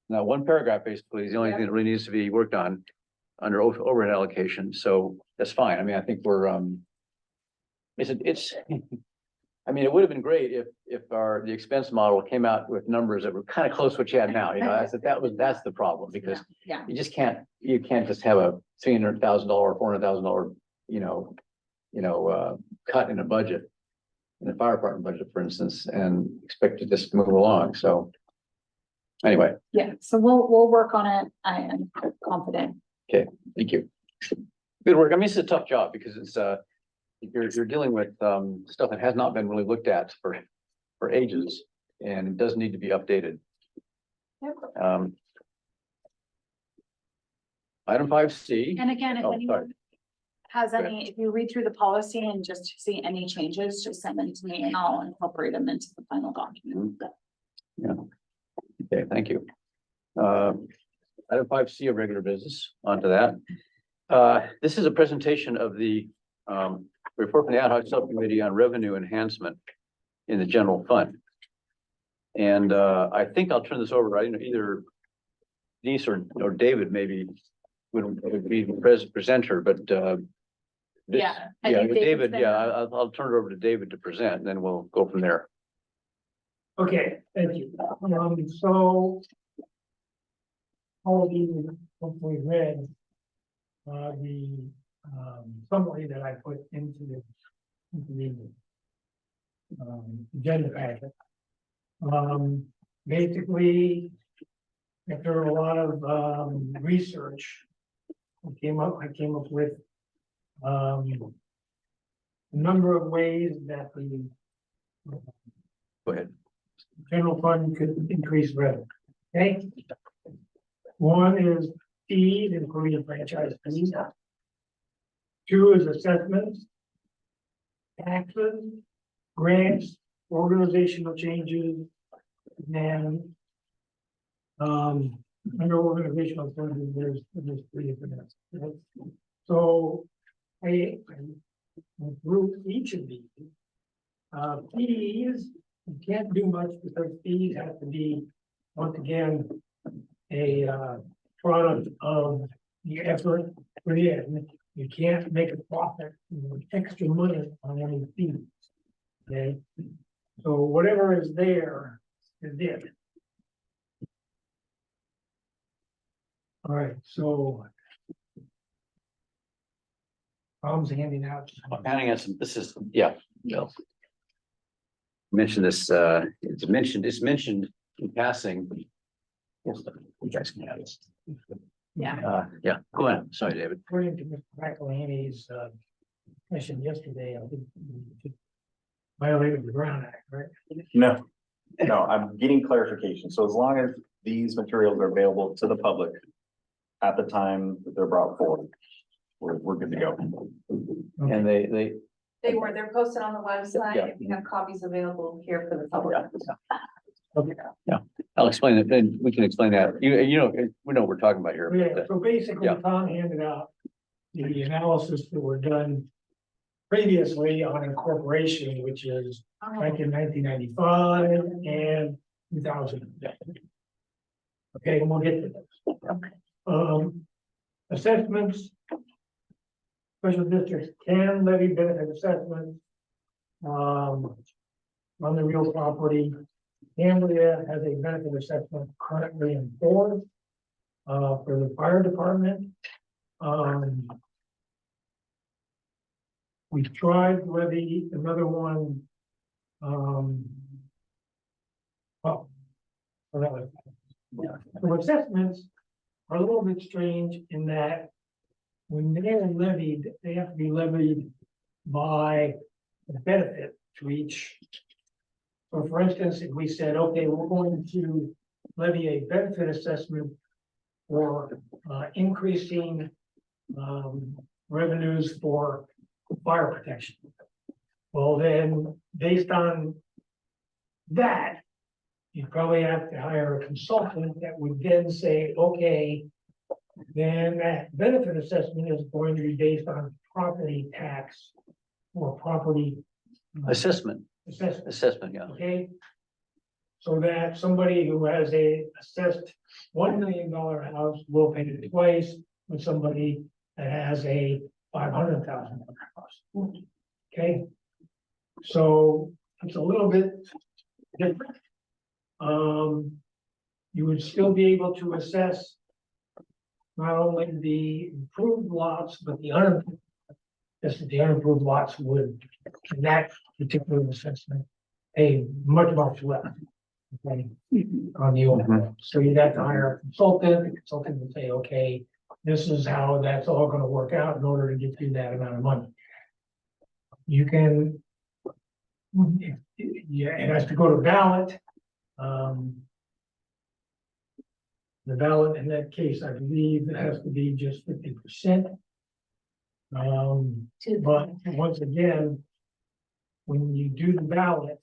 Now, one paragraph basically is the only Yep. thing that really needs to be worked on under overhead allocation. So that's fine. I mean, I think we're, it's, I mean, it would have been great if the expense model came out with numbers that were kind of close to what you had now, that's the problem, because Yeah, you can't just have a $300,000, $400,000, cut in a budget, in the fire department budget, for instance, and expect it just to move along. So anyway, yeah. So we'll work on it. I am confident. thank you. Good work. I mean, it's a tough job because it's, you're dealing with, stuff that has not been really looked at for ages, and it does need to be updated. Yep. Item 5C. And again, if Oh, anyone has Go ahead. if you read through the policy and just see any changes, just send them to me and I'll incorporate them into the final document. Yeah. Okay, thank you. Item 5C of regular business, onto that. This is a presentation of the report from the ad hoc subcommittee on revenue enhancement in the general fund. And I think I'll turn this over, either Denise or David maybe would be the presenter, but Yeah. I Yeah, think with David, been- yeah, I'll turn it over to David to present, and then we'll go from there. Okay, thank you. So. All of you hopefully read. The summary that I put into the. Agenda packet. Basically. After a lot of research. I came up with. A number of ways that the Go ahead. general fund could increase revenue, okay? One is fees, including franchise fees. Two is assessments. Taxes, grants, organizational changes, and then. Under organizational changes, there's three different ones. So I group each of these. Fees, you can't do much because fees have to be, once again, a product of the effort put in. You can't make a profit with extra money on any fees. Okay, so whatever is there is it. All right, so. Tom's handing out. Handing us, this is, yeah, Bill. Mention this, it's mentioned in passing. Yes, you guys can have this. Yeah. Yeah, go ahead. Sorry, David. According to Mr. McElhaney's mission yesterday, I think we violated the Brown Act, right? No, I'm getting clarification. So as long as these materials are available to the public at the time that they're brought forward, we're good to go. And they're They're posted on the website. Yeah. If you have copies available here for the public. I'll explain it, and we can explain that. You know, we know what we're talking about here. Yeah, but, so basically, Yeah. Tom handed out the analysis that were done previously on incorporation, which is back in 1995 and 2000. Okay, and we'll get to this. Assessments. Special districts can levy benefit assessments. On the real property. Cambria has a benefit assessment currently in force. For the fire department. We tried to levy another one. Well. So assessments are a little bit strange in that. When they're levied, they have to be levied by the benefit to each. So for instance, if we said, okay, we're going to levy a benefit assessment for increasing revenues for fire protection. Well, then, based on that, you probably have to hire a consultant that would then say, okay, then that benefit assessment is going to be based on property tax or property assessment, assessment. yeah. Okay. So that somebody who has a assessed $1 million house will pay it twice with somebody that has a $500,000 house. Okay. So it's a little bit different. You would still be able to assess not only the improved lots, but the unimproved. Just the unimproved lots would, in that particular assessment, pay much less. Okay, on the overall. So you'd have to hire a consultant. The consultant would say, okay, this is how that's all gonna work out in order to get you that amount of money. You can. Yeah, it has to go to ballot. The ballot in that case, I believe it has to be just 50%. But once again, when you do the ballot,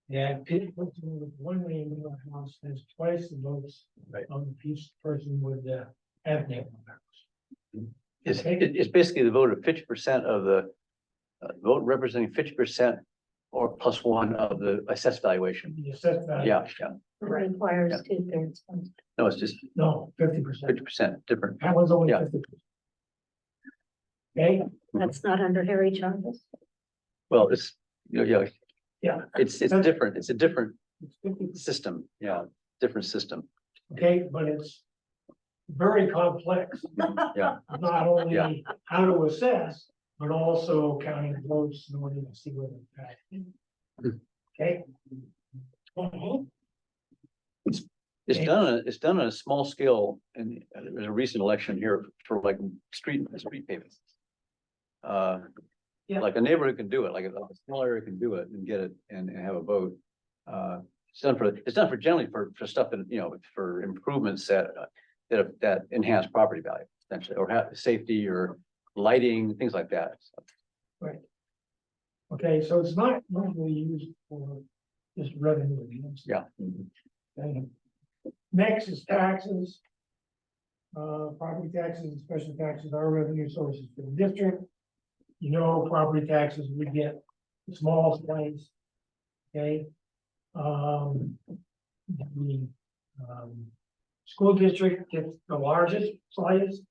that person with $1 million house has twice the votes of the person with the half million house. It's basically the vote of 50% of the vote representing 50% or plus one of the assessed valuation. The assessed value. Yeah. Requires 2/3. No, it's just No, 50%. 50% different. That one's only Yeah. 50%. Okay, That's not under Harry Chavez. Well, it's, yeah, Yeah. it's different. It's a different It's 50, system. Yeah, different system. okay, but it's very complex. Yeah. Not Yeah. only how to assess, but also counting votes in order to see whether it's passed. Okay? It's done on a small scale, and there's a recent election here for like street paving. Yeah. Like a neighborhood can do it, like a small area can do it and get it and have a vote. It's done for generally for stuff that, for improvements that enhance property value essentially, or have safety or lighting, things like that. Right. Okay, so it's not normally used for just revenue. Yeah. Okay. Next is taxes. Property taxes and special taxes are revenue sources for the district. Property taxes, we get a small slice. Okay. The school district gets the largest slice.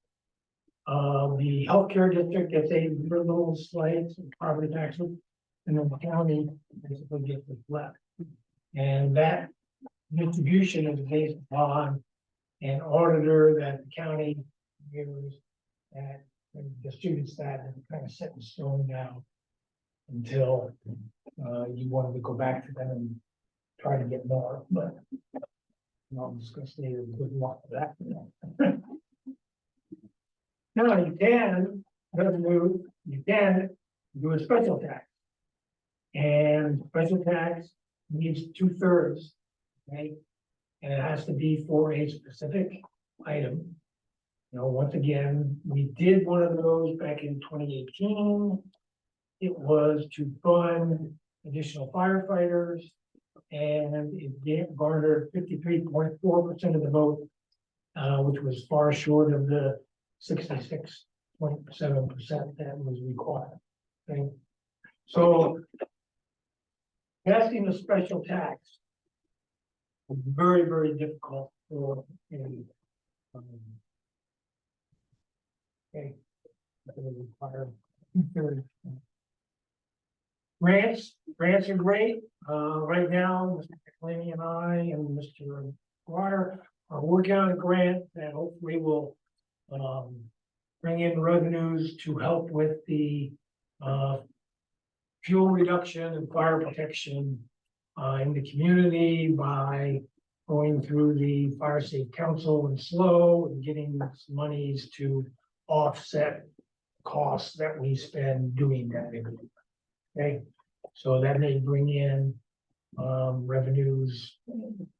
The healthcare district gets a little slice of property taxes, and then the county basically gets what's left. And that distribution is based upon an auditor that the county gives that distributes that and kind of set in stone now until you wanted to go back to them and try to get more, but I'm just gonna say good luck with that. Now you can do a special tax. And special tax needs 2/3, okay? And it has to be for a specific item. Once again, we did one of those back in 2018. It was to fund additional firefighters. And it garnered 53.4% of the vote, which was far short of the 66.7% that was required. Okay, so passing a special tax was very, very difficult for any. Okay, that would require 2/3. Grants are great. Right now, Mr. McLean and I and Mr. Water are working on a grant that hopefully will bring in revenues to help with the fuel reduction and fire protection in the community by going through the Fire Safe Council and SLO and getting some monies to offset costs that we spend doing that. Okay, so that may bring in revenues.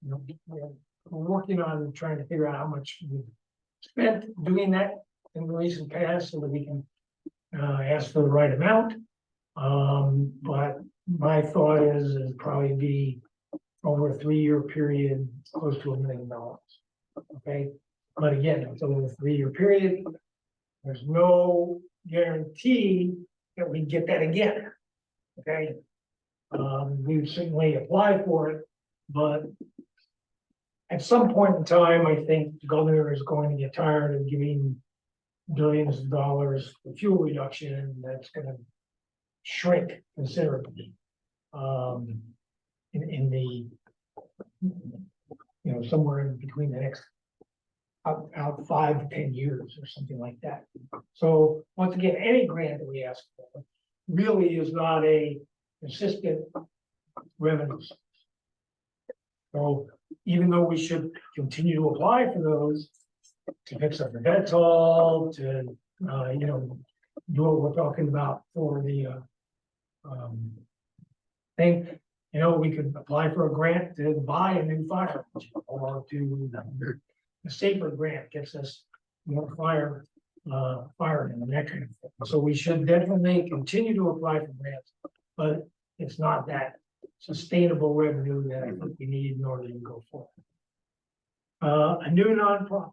We're working on trying to figure out how much we spent doing that in the recent past so that we can ask for the right amount. But my thought is it'd probably be over a 3-year period, close to $1 million. Okay, but again, it's over a 3-year period. There's no guarantee that we get that again. Okay, we would certainly apply for it, but at some point in time, I think the governor is going to get tired of giving billions of dollars for fuel reduction. That's going to shrink considerably in the somewhere in between the next out 5 to 10 years or something like that. So once again, any grant that we ask for really is not a consistent revenue source. So even though we should continue to apply for those to fix up the debt hall, to do what we're talking about for the thing, we could apply for a grant to buy a new fire engine, or to the safer grant gets us more fire and that kind of thing. So we should definitely continue to apply for grants, but it's not that sustainable revenue that I think we need in order to go forward. A new nonprofit.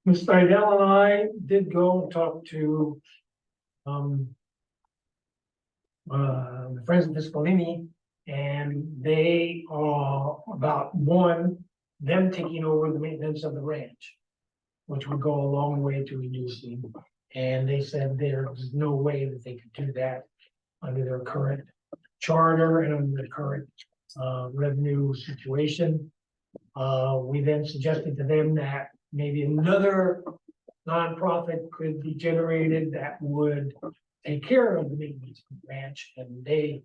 Ms. Seidel and I did go and talk to the Friends of Piscolini, and they are about them taking over the maintenance of the ranch. which would go a long way to reducing. And they said there's no way that they could do that under their current charter and under the current revenue situation. We then suggested to them that maybe another nonprofit could be generated that would take care of the maintenance of the ranch, and they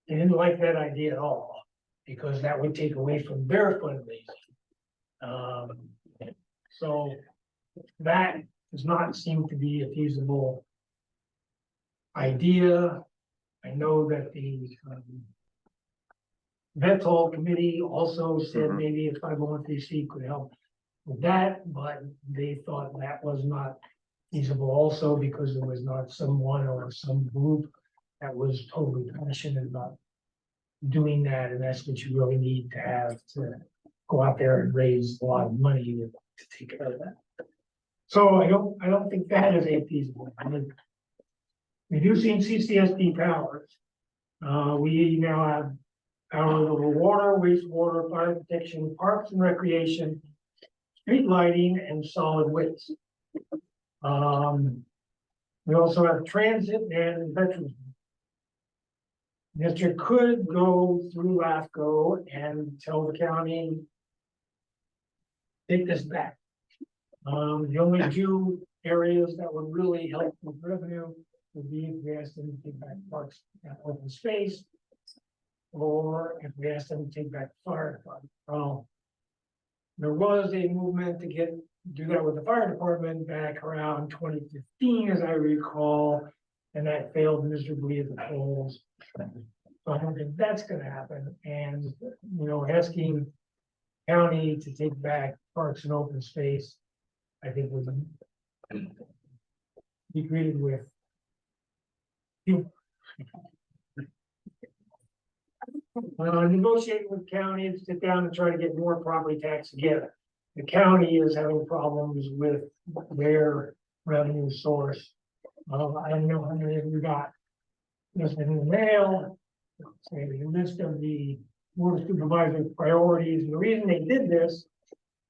didn't like that idea at all, because that would take away from their fundraising. So that does not seem to be a feasible idea. I know that the vet hall committee also said Mhm. maybe a 501(c) could help with that, but they thought that was not feasible also because there was not someone or some group that was totally passionate about doing that, and that's what you really need to have to go out there and raise a lot of money to take care of that. So I don't think that is a feasible. I mean, reducing CCSD powers. We now have powers over water, wastewater, fire protection, parks and recreation, street lighting, and solid waste. We also have transit and veterans. District could go through LAFCO and tell the county, take this back. The only two areas that would really help with revenue would be if we asked them to take back parks and open space, or if we asked them to take back the fire department. There was a movement to do that with the fire department back around 2015, as I recall, and that failed miserably at the polls. So I don't think that's gonna happen, and, asking county to take back parks and open space, I think would be greeted with you. Negotiate with county to sit down and try to get more property tax together. The county is having problems with their revenue source. I don't know how many of you got this in the mail. Say the list of the board of supervisors priorities. And the reason they did this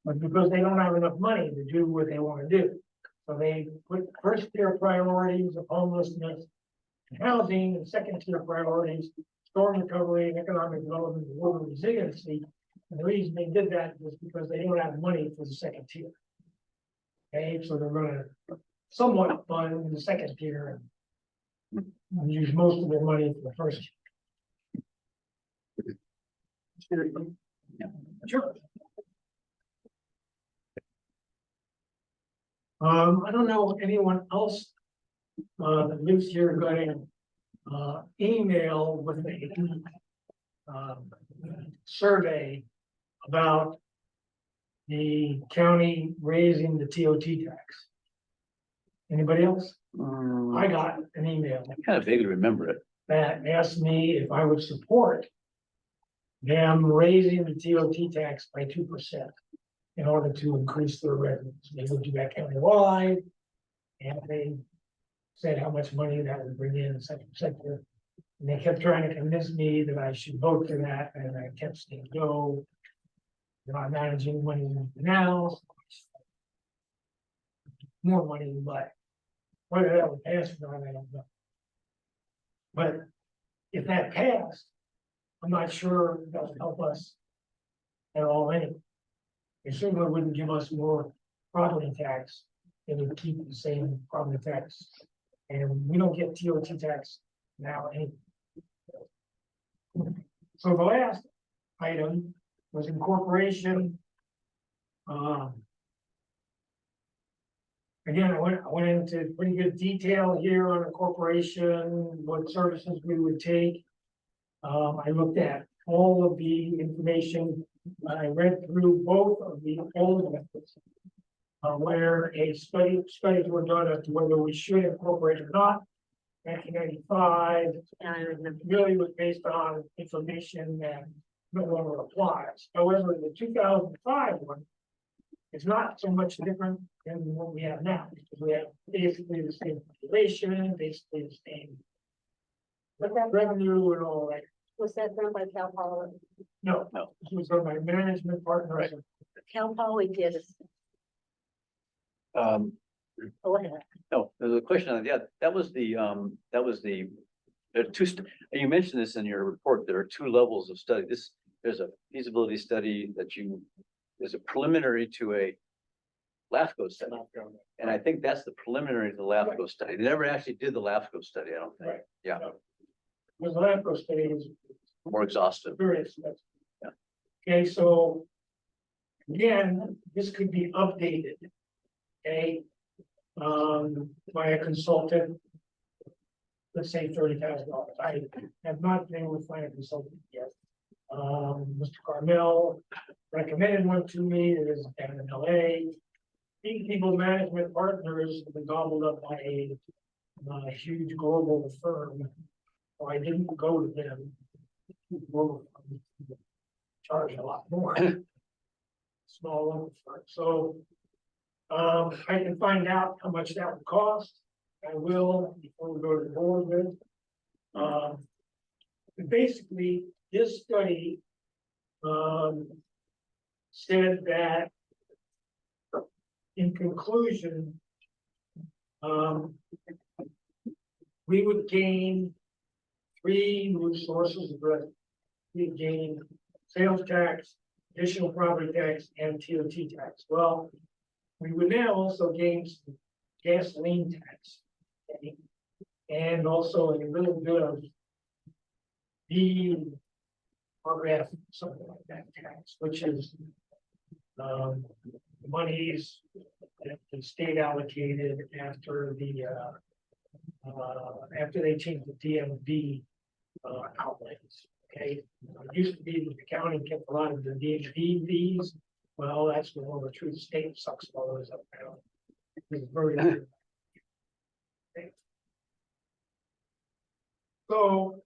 was because they don't have enough money to do what they want to do. So they put first tier priorities of homelessness and housing, and second tier priorities, storm recovery and economic development and water resiliency. And the reason they did that was because they don't have money for the second tier. Okay, so they're gonna somewhat fund the second tier and use most of their money for the first tier. Sure. I don't know if anyone else that lives here got an email with a survey about the county raising the TOT tax. Anybody else? I got an email I kind of vaguely remember it. that asked me if I would support them raising the TOT tax by 2% in order to increase their revenues. They would do that countywide, and they said how much money that would bring in, etc. And they kept trying to convince me that I should vote for that, and I kept saying no. They're not managing money now. More money, but whether that would pass or not, I don't know. But if that passed, I'm not sure that would help us at all anyway. It certainly wouldn't give us more property tax. It would keep the same property tax. And we don't get TOT tax now anyway. So the last item was incorporation. Again, I went into pretty good detail here on incorporation, what services we would take. I looked at all of the information. I read through both of the old methods. Where studies were done as to whether we should incorporate or not. 1995, and it really was based on information that no longer applies. However, the 2005 one is not so much different than what we have now, because we have basically the same population, basically the same revenue and all that. Was that done by Cal Poly? No, this was done by management partners. Cal Poly did Go ahead. No, there's a question on, yeah, that was the, there are two, you mentioned this in your report, there are two levels of study. There's a feasibility study there's a preliminary to a LAFCO study. And I think that's the preliminary to the LAFCO study. They never actually did the LAFCO study, I don't think. Right. Yeah, Because the LAFCO study is more exhaustive. very expensive. Yeah. Okay, so again, this could be updated. Okay, by a consultant. Let's say $30,000. I have not been able to find a consultant yet. Mr. Carmel recommended one to me. It is down in LA. People Management Partners have been gobbled up by a huge global firm. So I didn't go to them. Global firm charge a lot more. Small local firm. So I can find out how much that would cost. I will before we go to the board with. Basically, this study said that in conclusion, we would gain 3 new sources of revenue. We'd gain sales tax, additional property tax, and TOT tax. Well, we would now also gain some gasoline tax. Okay? And also a little bit of RF, something like that tax, which is monies that the state allocated after they changed the DMV outlays. Okay, it used to be that the county kept a lot of the DMV fees. Well, that's when all the true state sucks all those up now. It's very okay. So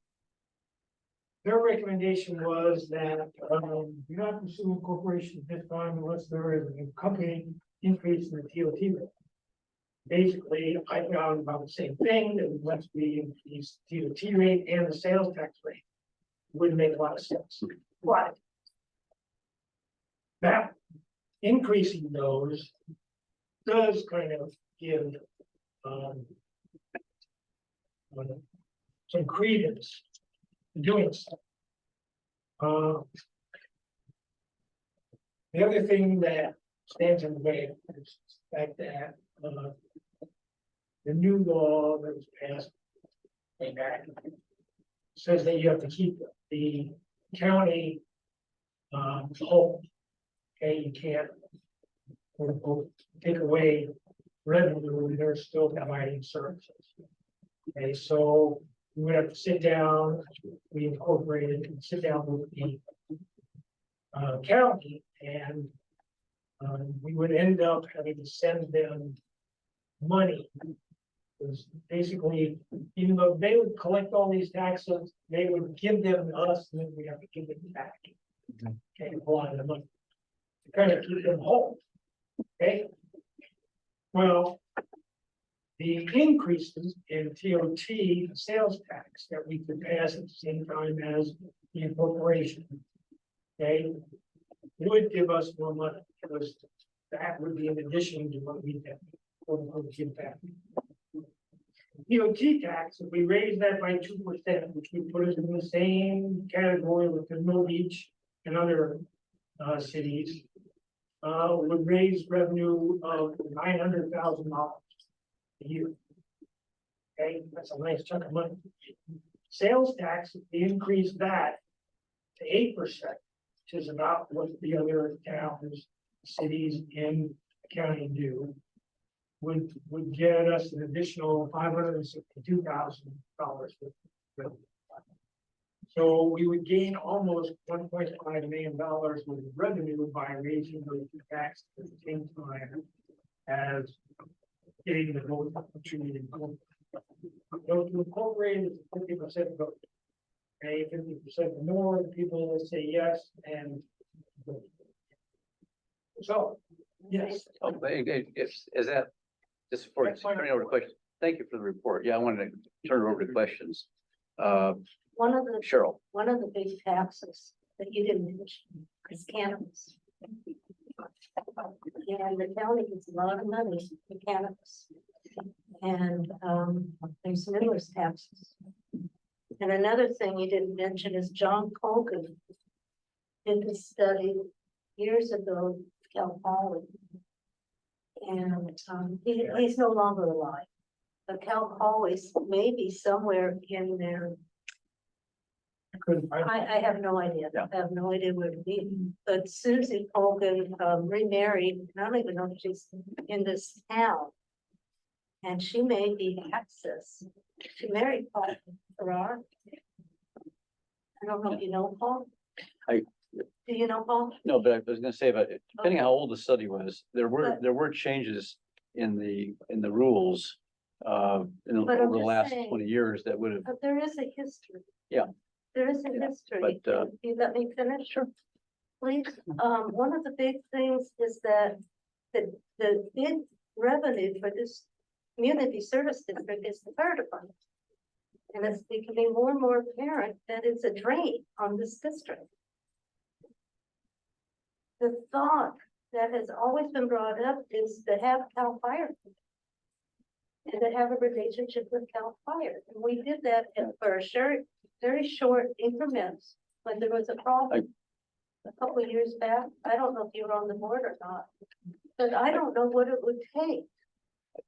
their recommendation was that do not pursue incorporation at this time unless there is a company increase in the TOT rate. Basically, I found about the same thing, that we must be increase TOT rate and the sales tax rate. Wouldn't make a lot of sense. But that increasing those does kind of give some credence to doing so. The other thing that stands in the way is the fact that the new law that was passed way back says that you have to keep the county whole. Okay, you can't quote, unquote, take away revenue when they're still providing services. Okay, so we would have to sit down, we incorporated and sit down with the county, and we would end up having to send them money. Because basically, even though they would collect all these taxes, they would give them to us, and then we have to give them back. Okay, a lot of the money to kind of keep them whole. Okay. Well, the increases in TOT and sales tax that we could pass at the same time as the incorporation, okay, would give us more money, because that would be in addition to what we get, quote unquote, give back. TOT tax, if we raise that by 2%, which would put us in the same category with the Mill Beach and other cities, would raise revenue of $900,000 a year. Okay, that's a nice chunk of money. Sales tax, if we increase that to 8%, which is about what the other towns, cities in the county do, would get us an additional $562,000. So we would gain almost $1.5 million worth of revenue by raising those two taxes at the same time as getting the vote opportunity. Those who incorporate is 50% vote. Okay, 50% more, the people will say yes and vote. So, yes. Okay, is that, just before turning over to questions, thank you for the report. Yeah, I wanted to turn it over to questions. One of the Cheryl. One of the big taxes that you didn't mention is cannabis. And the county gets a lot of money for cannabis. And, there's numerous taxes. And another thing you didn't mention is John Colgan did a study years ago, Cal Poly. And, he's no longer alive. But Cal Poly's maybe somewhere in there. I have no idea. Yeah. I have no idea where to be. But Susie Colgan remarried. I don't even know if she's in this town. And she may be Access. She married Paul Farrar. I don't know if you know Paul. I- Do you know Paul? No, but I was gonna say, but depending on how old the study was, there But- were changes in the rules. But I'm Over the just last saying- 20 years that would have, But there is a history. Yeah. There is a history. but, You let me finish? Sure. Please, one of the big things is that the big revenue for this community service district is the fire department. And it's becoming more and more apparent that it's a drain on this district. The thought that has always been brought up is to have Cal Fire. And to have a relationship with Cal Fire. And we did that for a short, very short increments when there was a problem. A couple of years back, I don't know if you were on the board or not, but I don't know what it would take.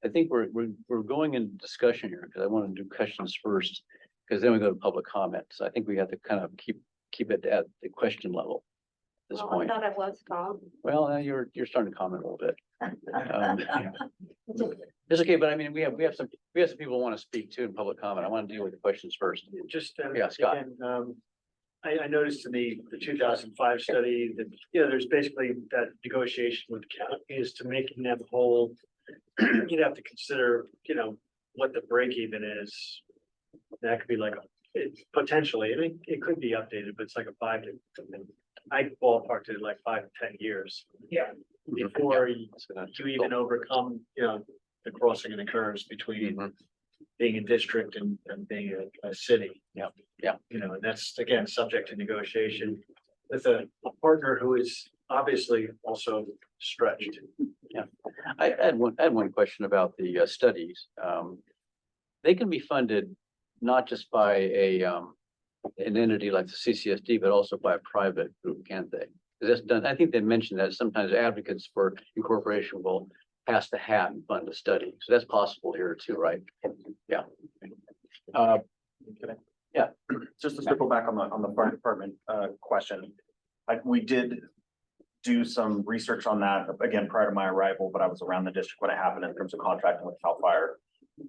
I think we're going in discussion here because I want to do questions first. Because then we go to public comment. So I think we have to kind of keep it at the question level at this Oh, I point. thought I was calm. Well, you're starting to comment a little bit. It's okay, but I mean, we have some people who want to speak too in public comment. I want to deal with the questions first. Just, Yeah, Scott. again, I noticed in the 2005 study that, there's basically that negotiation with the county is to making them whole. You'd have to consider, what the break even is. That could be like, potentially, I mean, it could be updated, but it's like a 5 to, I ballparked it like 5 to 10 years. Yeah. Before you So even overcome, the crossing of the curves between Mhm. being a district and being a city. Yeah. And that's, again, subject to negotiation with a partner who is obviously also stretched. I had one question about the studies. They can be funded not just by an entity like the CCSD, but also by a private group, can't they? 'Cause that's done. I think they mentioned that sometimes advocates for incorporation will pass the hat and fund a study. So that's possible here too, right? Yeah. Just to circle back on the fire department question. We did do some research on that, again, prior to my arrival, but I was around the district when it happened in terms of contracting with Cal Fire.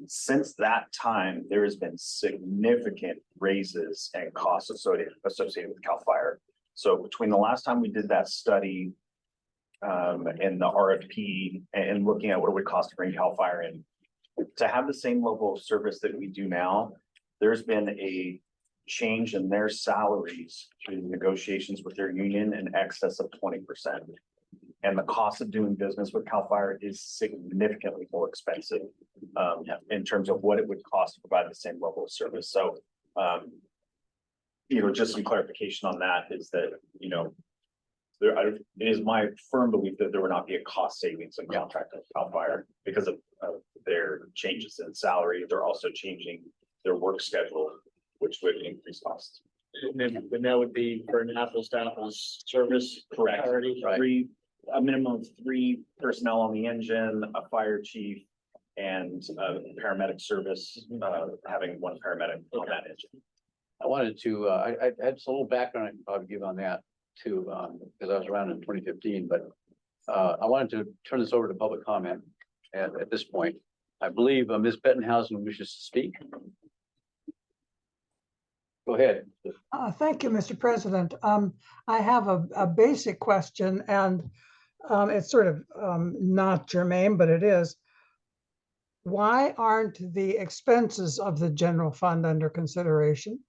Since that time, there has been significant raises and costs associated with Cal Fire. So between the last time we did that study and the RFP and looking at what it would cost to bring Cal Fire in, to have the same level of service that we do now, there's been a change in their salaries through negotiations with their union in excess of 20%. And the cost of doing business with Cal Fire is significantly more expensive in terms of what it would cost to provide the same level of service. So, just some clarification on that is that, it is my firm belief that there will not be a cost savings in contracting with Cal Fire because of their changes in salary. They're also changing their work schedule, which would increase costs. And that would be for an apples to apples service. Correct. Already. Right. A minimum of 3 personnel on the engine, a fire chief, and paramedic service, having 1 paramedic on that engine. I wanted to, I had just a little background I can probably give on that too, because I was around in 2015, but I wanted to turn this over to public comment at this point. I believe Ms. Bettenhausen wishes to speak. Go ahead. Thank you, Mr. President. I have a basic question, and it's sort of not germane, but it is. Why aren't the expenses of the general fund under consideration?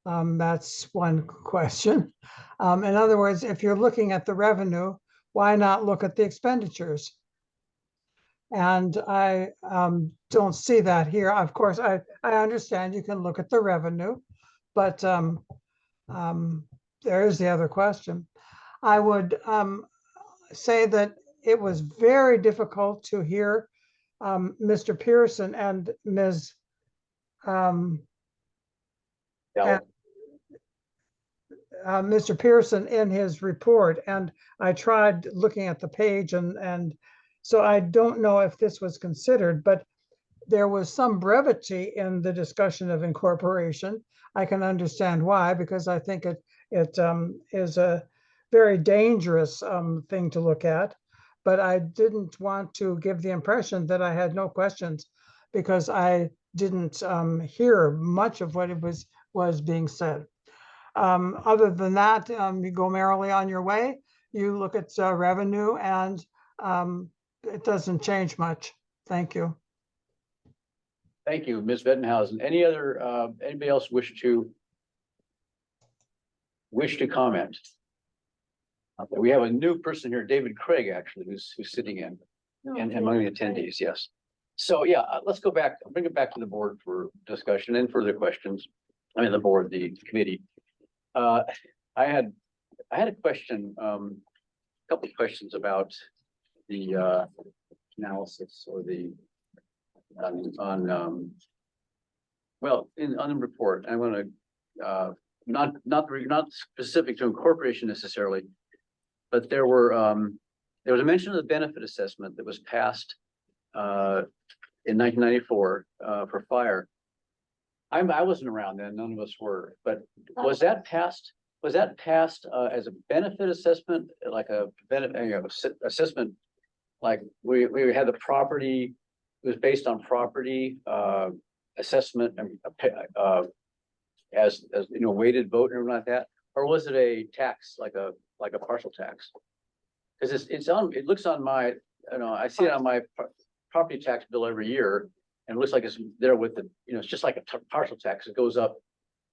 That's one question. In other words, if you're looking at the revenue, why not look at the expenditures? And I don't see that here. Of course, I understand you can look at the revenue, but there is the other question. I would, say that it was very difficult to hear Mr. Pearson and Ms. um, Yeah, Mr. Pearson in his report, and I tried looking at the page, and so I don't know if this was considered, but there was some brevity in the discussion of incorporation. I can understand why, because I think it is a very dangerous thing to look at. But I didn't want to give the impression that I had no questions, because I didn't hear much of what it was being said. Other than that, you go merrily on your way. You look at revenue, and it doesn't change much. Thank you. thank you, Ms. Bettenhausen. Anybody else wish to comment? Okay, we have a new person here, David Craig, actually, who's sitting in and among the attendees, yes. So, yeah, let's go back, bring it back to the board for discussion and further questions. I mean, the committee. I had a question, couple of questions about the analysis or the on the report. I want to not specific to incorporation necessarily, but there was a mention of the benefit assessment that was passed in 1994 for fire. I wasn't around then, none of us were, but was that passed as a benefit assessment, like a benefit, assessment, like we had the property, it was based on property assessment and as weighted vote and everything like that, or was it a tax, like a partial tax? Because it looks on my, I see it on my property tax bill every year, and it looks like it's there with the, it's just like a partial tax. It goes up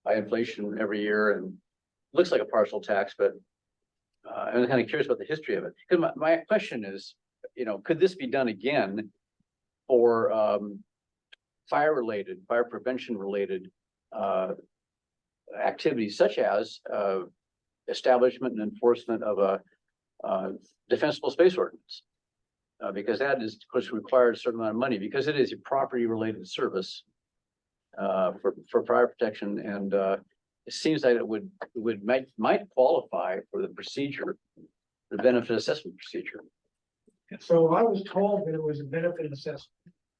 by inflation every year and looks like a partial tax, but I'm kind of curious about the history of it. Because my question is, could this be done again for fire prevention related activities, such as establishment and enforcement of a defensible space ordinance? Because that is, of course, requires a certain amount of money, because it is a property related service for fire protection, and it seems like it might qualify for the procedure, the benefit assessment procedure. So I was told that it was a benefit assessment.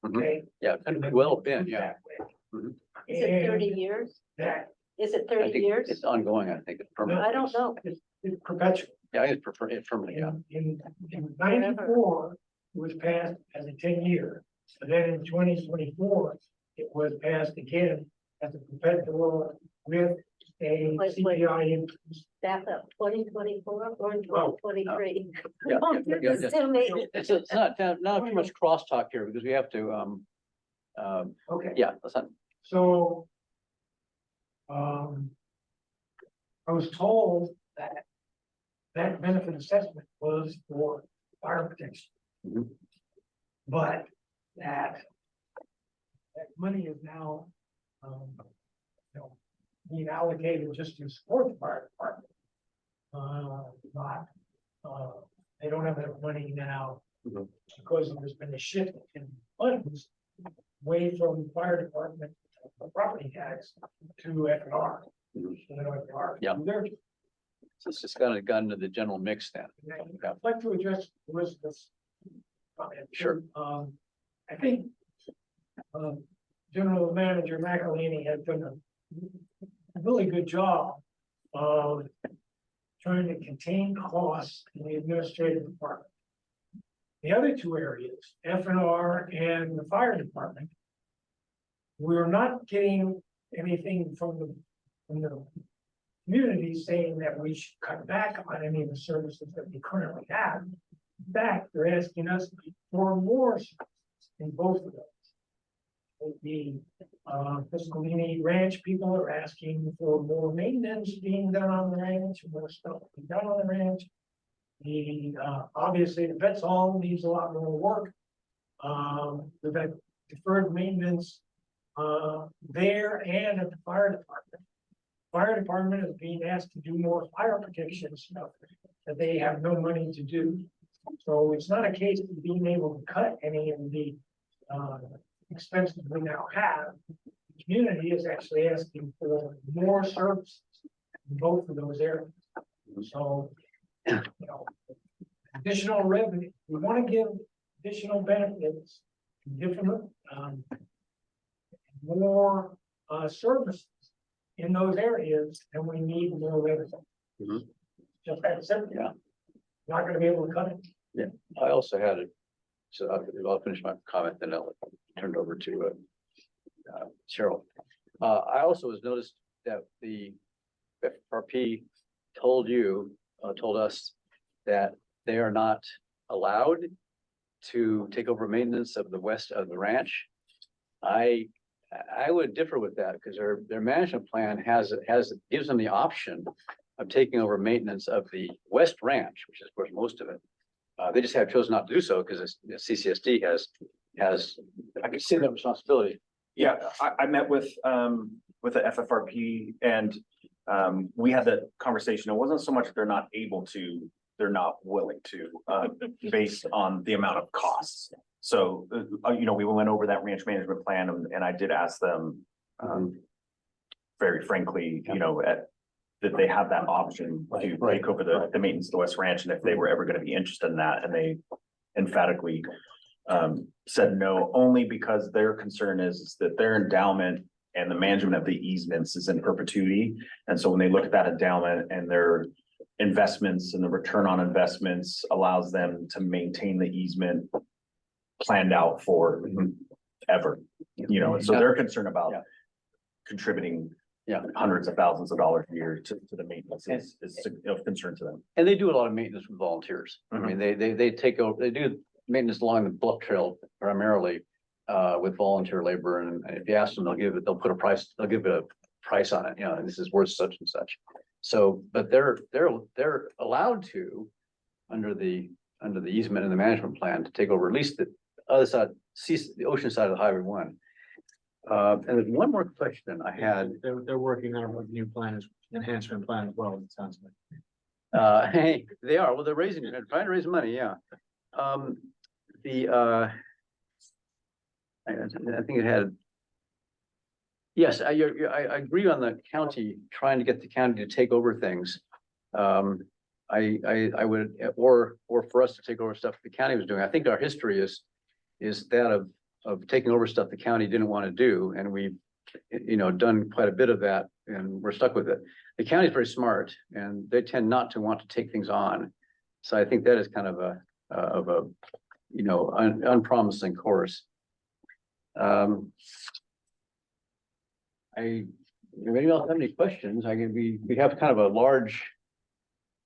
Okay. Yeah, and well been, yeah. Is it 30 years? That Is it I 30 think years? it's ongoing. I think it's permanent. I don't know. it's perpetual. Yeah, it's permanent. Yeah. In 94, it was passed as a 10-year. And then in 2024, it was passed again as a perpetual with a Wait. CPI increase. Back up, 2024 or 2023? Yeah, Don't yeah, do this to me. It's not too much crosstalk here, because we have to Okay. yeah, that's not. So, I was told that that benefit assessment was for fire protection. Mhm. But that money is now, being allocated just to support the fire department. They don't have enough money now Mhm. because there's been a shift in funds away from fire department property tax to F&R. Mhm. Yeah. So it's just kind of got into the general mix then. I'd like to address Elizabeth's comment. Sure. I think General Manager McElhaney has done a really good job of trying to contain costs in the administrative department. The other two areas, F&R and the fire department, we're not getting anything from the community saying that we should cut back on any of the services that we currently have. In fact, they're asking us for more services in both of those. The Piscalini Ranch people are asking for more maintenance being done on the ranch, more stuff being done on the ranch. Obviously the vets hall needs a lot more work. We've got deferred maintenance there and at the fire department. Fire department is being asked to do more fire protection stuff that they have no money to do. So it's not a case of being able to cut any of the expenses we now have. The community is actually asking for more services in both of those areas. So, you know, additional revenue, we want to give additional benefits, different, more services in those areas, and we need more revenue. Mhm. Just that simple. Yeah. Not gonna be able to cut it. I also had it, so I'll finish my comment, then I'll turn it over to Cheryl. I also was noticed that the FRP told us that they are not allowed to take over maintenance of the west of the ranch. I would differ with that because their management plan gives them the option of taking over maintenance of the west ranch, which is of course most of it. They just have chosen not to do so because CCSD has, I can see that responsibility. Yeah, I met with the FFRP and we had that conversation. It wasn't so much that they're not able to, they're not willing to, based on the amount of costs. So, you know, we went over that ranch management plan and I did ask them, very frankly, you know, that they have that option to take over the maintenance of the West Ranch, and if they were ever going to be interested in that, and they emphatically said no, only because their concern is that their endowment and the management of the easements is in perpetuity. And so when they look at that endowment and their investments and the return on investments allows them to maintain the easement planned out for ever, you know, and so they're concerned about contributing hundreds of thousands of dollars a year to the maintenance is of concern to them. And they do a lot of maintenance with volunteers. I mean, they take over, they do maintenance along the bluff trail primarily with volunteer labor. And if you ask them, they'll give it a price on it. You know, this is worth such and such. So, but they're allowed to, under the easement and the management plan, to take over at least the other side, the ocean side of the Highway 1. And there's one more question I had. They're working on a new plan, enhancement plan as well, it sounds like. Hey, they are, well, they're trying to raise money, yeah. I think it had. Yes, I agree on the county, trying to get the county to take over things. I would, or for us to take over stuff the county was doing. I think our history is that of taking over stuff the county didn't want to do, and we've, you know, done quite a bit of that, and we're stuck with it. The county is very smart, and they tend not to want to take things on. So I think that is kind of a you know, unpromising course. If anyone else have any questions, we have kind of a large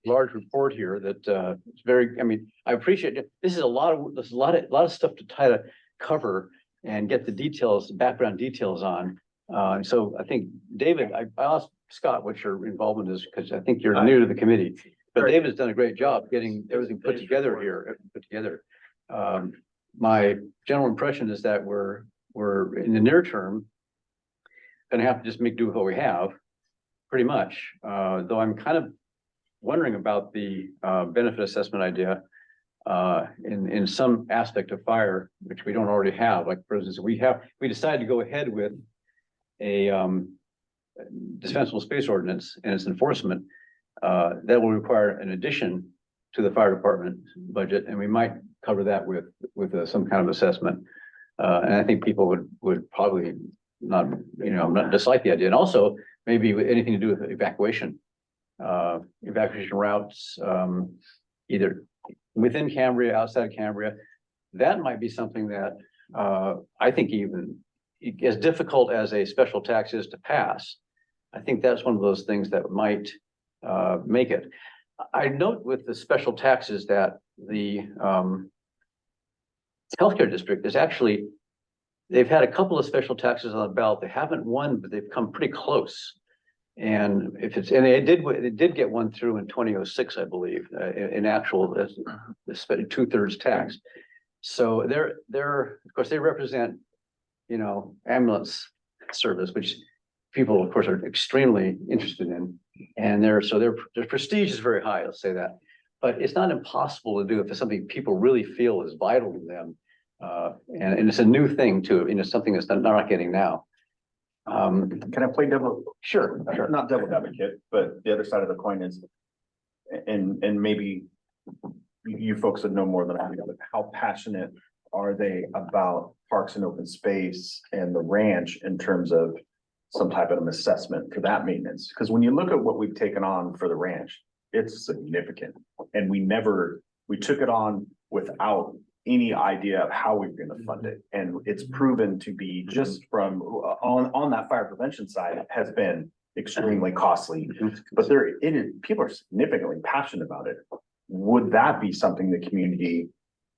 report here that it's very, I mean, I appreciate it. This is a lot of stuff to try to cover and get the details, background details on. So I think, David, I asked Scott what your involvement is, because I think you're new to the committee, but David's done a great job getting everything put together here, my general impression is that we're in the near term gonna have to just make do with what we have, pretty much. Though I'm kind of wondering about the benefit assessment idea in some aspect of fire, which we don't already have. Like, for instance, we decided to go ahead with a dispensable space ordinance and its enforcement that will require an addition to the fire department budget, and we might cover that with some kind of assessment. And I think people would probably not dislike the idea, and also maybe with anything to do with evacuation routes, either within Cambria, outside of Cambria. That might be something that I think even as difficult as a special tax is to pass, I think that's one of those things that might make it. I note with the special taxes that the healthcare district is actually, they've had a couple of special taxes on the ballot. They haven't won, but they've come pretty close. And they did get one through in 2006, I believe, in actual 2/3 tax. So they're of course they represent, you know, ambulance service, which people of course are extremely interested in, and their prestige is very high. Let's say that. but it's not impossible to do if it's something people really feel is vital to them. And it's a new thing too, something that's not getting now. Can I play devil? Sure, sure. Not devil advocate, but the other side of the coin is, and maybe you folks would know more than I do, but how passionate are they about parks and open space and the ranch in terms of some type of an assessment for that maintenance? Because when you look at what we've taken on for the ranch, it's significant. And we took it on without any idea of how we were gonna fund it. And it's proven to be just from, on that fire prevention side, it has been extremely costly. But people are significantly passionate about it. Would that be something the community,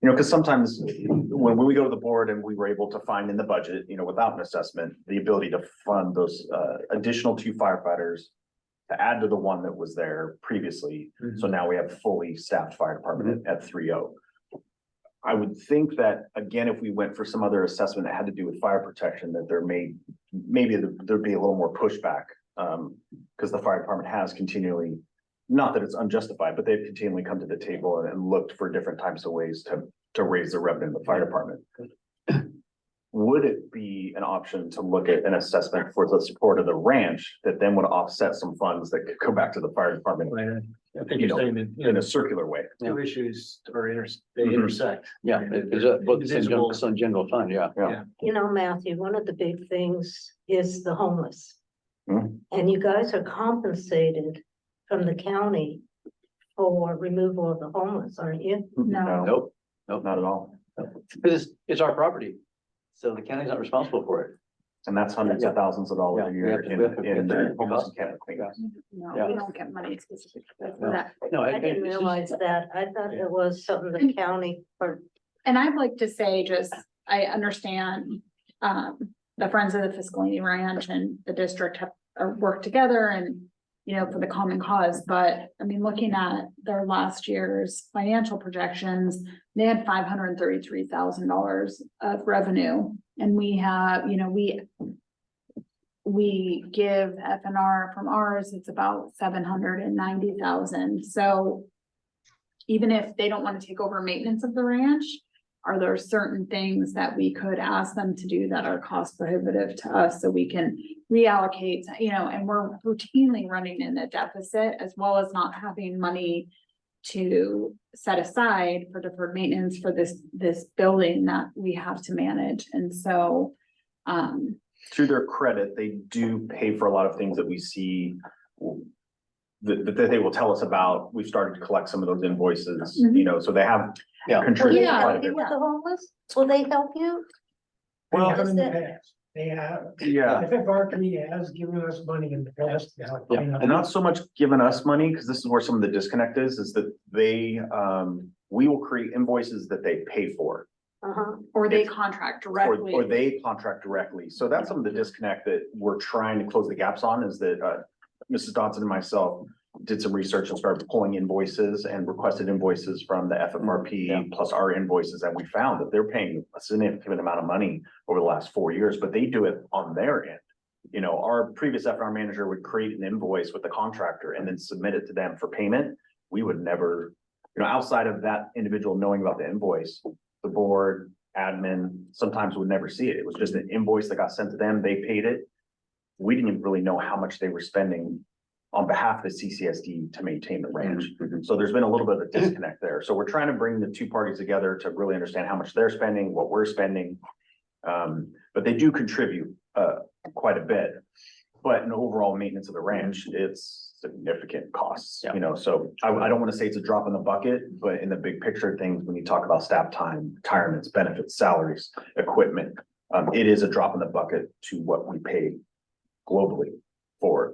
because sometimes when we go to the board and we were able to find in the budget, without an assessment, the ability to fund those additional 2 firefighters to add to the one that was there previously. So now we have a fully staffed fire department at 3-0. I would think that, again, if we went for some other assessment that had to do with fire protection, that maybe there'd be a little more pushback. Because the fire department has continually, not that it's unjustified, but they've continually come to the table and looked for different types of ways to raise the revenue in the fire department. Would it be an option to look at an assessment for the support of the ranch that then would offset some funds that could go back to the fire department I think you're saying that, in a circular way? two issues they intersect. Yeah, it's both the same general fund, yeah. Matthew, one of the big things is the homeless. Mhm. And you guys are compensated from the county for removal of the homeless, aren't you? No. Nope, Not at all. because it's our property. So the county's not responsible for it. And that's hundreds of thousands of dollars a Yeah, year we have to- in the homeless encampment cleanups. No, Yeah. we don't get money specifically for No. that. No, I didn't it's just- realize that. I thought it was something the county or And I'd like to say just, I understand, the Friends of the Fiscalini Ranch and the district have worked together and, for the common cause, but I mean, looking at their last year's financial projections, they had $533,000 of revenue. And we have, we give FNR from ours, it's about 790,000. So even if they don't want to take over maintenance of the ranch, are there certain things that we could ask them to do that are cost prohibitive to us so we can reallocate, and we're routinely running in a deficit as well as not having money to set aside for deferred maintenance for this building that we have to manage. And so, To their credit, they do pay for a lot of things that we see that they will tell us about. We've started to collect some of those invoices, so they have Yeah. contributed Yeah. quite a with bit. the homeless? Will they help you? Well, Is in the that- past, they have, Yeah, FFRP has given us money in the past. to help clean up. and not so much giving us money, because this is where some of the disconnect is that we will create invoices that they pay for. Uh-huh. or they It's- contract Or directly. they contract directly. So that's some of the disconnect that we're trying to close the gaps on, is that Mrs. Dodson and myself did some research and started pulling invoices and requested invoices from the Yeah. FFRP plus our invoices, and we found that they're paying a significant amount of money over the last 4 years, but they do it on their end. Our previous FNR manager would create an invoice with the contractor and then submit it to them for payment. We would never, outside of that individual knowing about the invoice, the board, admin, sometimes would never see it. It was just an invoice that got sent to them. They paid it. We didn't even really know how much they were spending on behalf of the CCSD to maintain the ranch. So there's been a little bit of a disconnect there. So we're trying to bring the two parties together to really understand how much they're spending, what we're spending. But they do contribute quite a bit. But in overall maintenance of the ranch, it's significant costs, so I don't want to say it's a drop in the bucket, but in the big picture of things, when you talk about staff time, retirements, benefits, salaries, equipment, it is a drop in the bucket to what we pay globally for.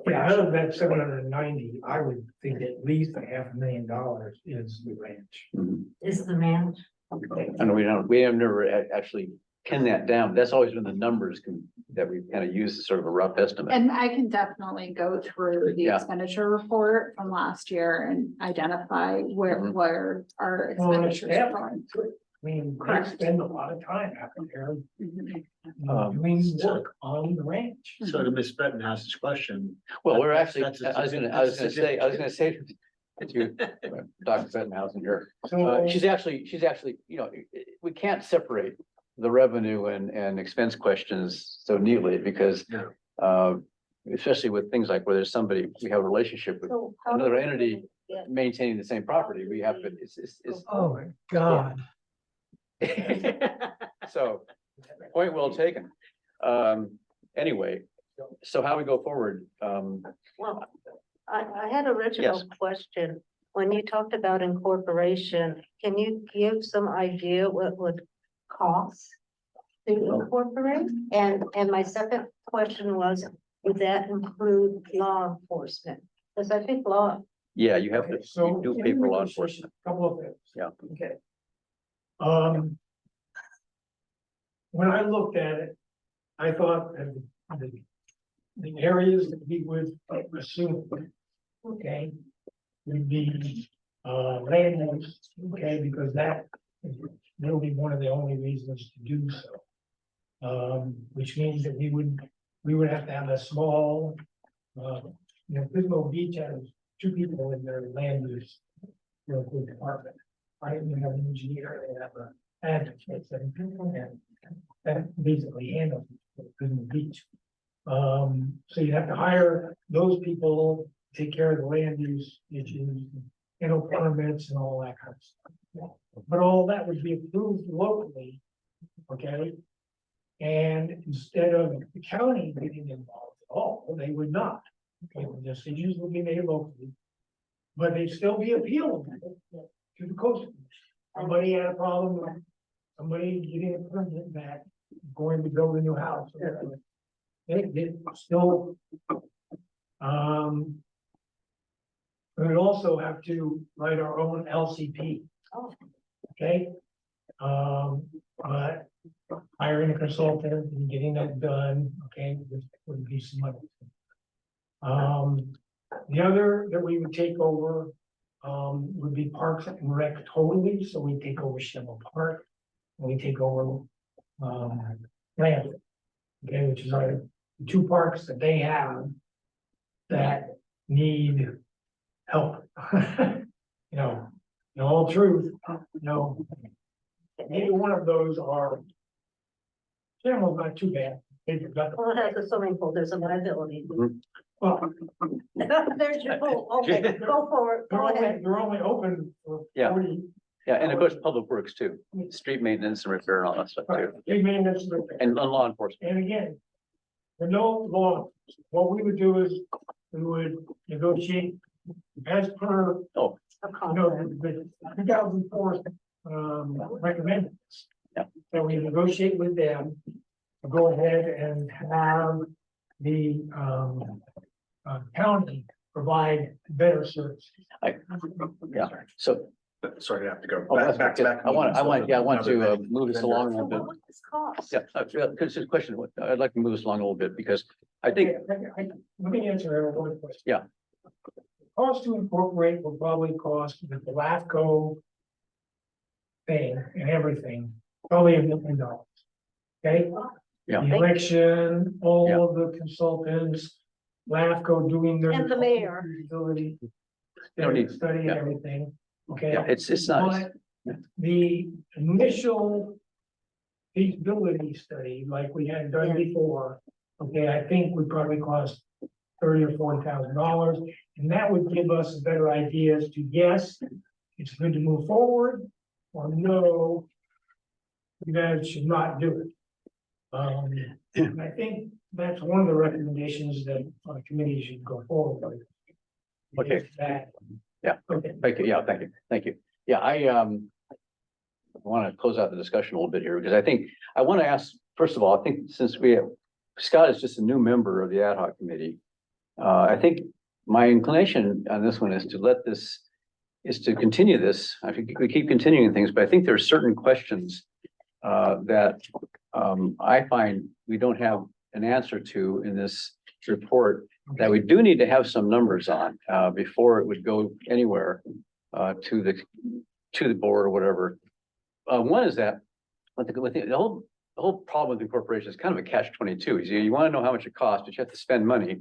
Yeah, out of that 790, I would think at least $500,000 is the ranch. Is the man? And we have never actually pinned that down. That's always been the numbers that we've kind of used as sort of a rough estimate. And I can definitely go through the Yeah. expenditure report from last year and identify where our Well, and expenditures staff, are. I mean, they Correct. spend a lot of time out there Mhm. doing work on the ranch. So to Ms. Bettenhouse's question. Well, we're actually, That's a I was gonna say, It's you, Dr. Fettenhausen here. So, She's actually, you know, we can't separate the revenue and expense questions so neatly because No. especially with things like where there's somebody, we have a relationship with So how do another we entity get- maintaining the same property, we have to, it's. Oh, my God. So, point well taken. Anyway, so how we go forward, Well, I had original Yes. question. When you talked about incorporation, can you give some idea what would cost to incorporate? And my second question was, would that include law enforcement? Because I think law, yeah, you have to, okay, so. you do in pay for law negotiation, enforcement. Couple of things. Yeah. Okay. When I looked at it, I thought that the areas that we would assume, okay, would be, land use, okay, because that is really one of the only reasons to do so. Which means that we would have to have a small, you know, Pismo Beach has 2 people in their land use. Department, right, you have an engineer, they have a advocate, and that basically handles Pismo Beach. So you have to hire those people, take care of the land use issues, you know, permits and all that kind of stuff. But all that would be approved locally, okay? And instead of the county getting involved at all, they would not. Okay, the decisions would be made locally. But they'd still be appealable to the coast. Somebody had a problem with somebody getting a permit that going to build a new house. or whatever. They still. We would also have to write our own LCP. Oh. Okay? But hiring a consultant and getting that done, okay, would be some money. The other that we would take over, would be Parks and Rec totally, so we take over Shingle Park. And we take over, land. Okay, which is our 2 parks that they have that need help. You know, in all truth, you know, neither one of those are. Shingle's not too bad. They've got, well, it has a swimming pool, there's a liability. well, There's your pool, okay, go for it, go ahead. they're only open for Yeah. 40. Yeah, and of course, public works too, street maintenance and repair and all that stuff Right, too, big maintenance, repair. and law enforcement. And again, for no law, what we would do is we would negotiate as per, A you know, contract. the 2004 recommended. Yeah. That we negotiate with them, to go ahead and have the county provide better services. Yeah, so, Sorry to have to go. oh, that's Back to good. back. I want to another move this along a So little bit. what would this cost? Yeah, because it's a question, I'd like to move this along a little bit because I think, Let me answer one question. Yeah. Cost to incorporate will probably cost the LAFCO thing and everything, probably $1 million. Okay? Yeah. The election, all of the consultants, LAFCO doing their. And the mayor. Feasibility don't need- study and yeah. everything, okay? yeah, it's not, But the initial feasibility study, like we had done Yeah. before, okay, I think would probably cost $30,000 or $40,000, and that would give us a better idea as to yes, it's good to move forward, or no, you guys should not do it. And I think that's one of the recommendations that our committee should go forward with. Okay. That. Yeah. Okay. thank you, yeah, thank you. Yeah, I want to close out the discussion a little bit here because I think, I want to ask, first of all, I think since Scott is just a new member of the ad hoc committee. I think my inclination on this one is to continue this. I think we keep continuing things, but I think there are certain questions that I find we don't have an answer to in this report that we do need to have some numbers on before it would go anywhere to the board or whatever. One is that the whole problem with incorporation is kind of a catch-22. You want to know how much it costs, but you have to spend money.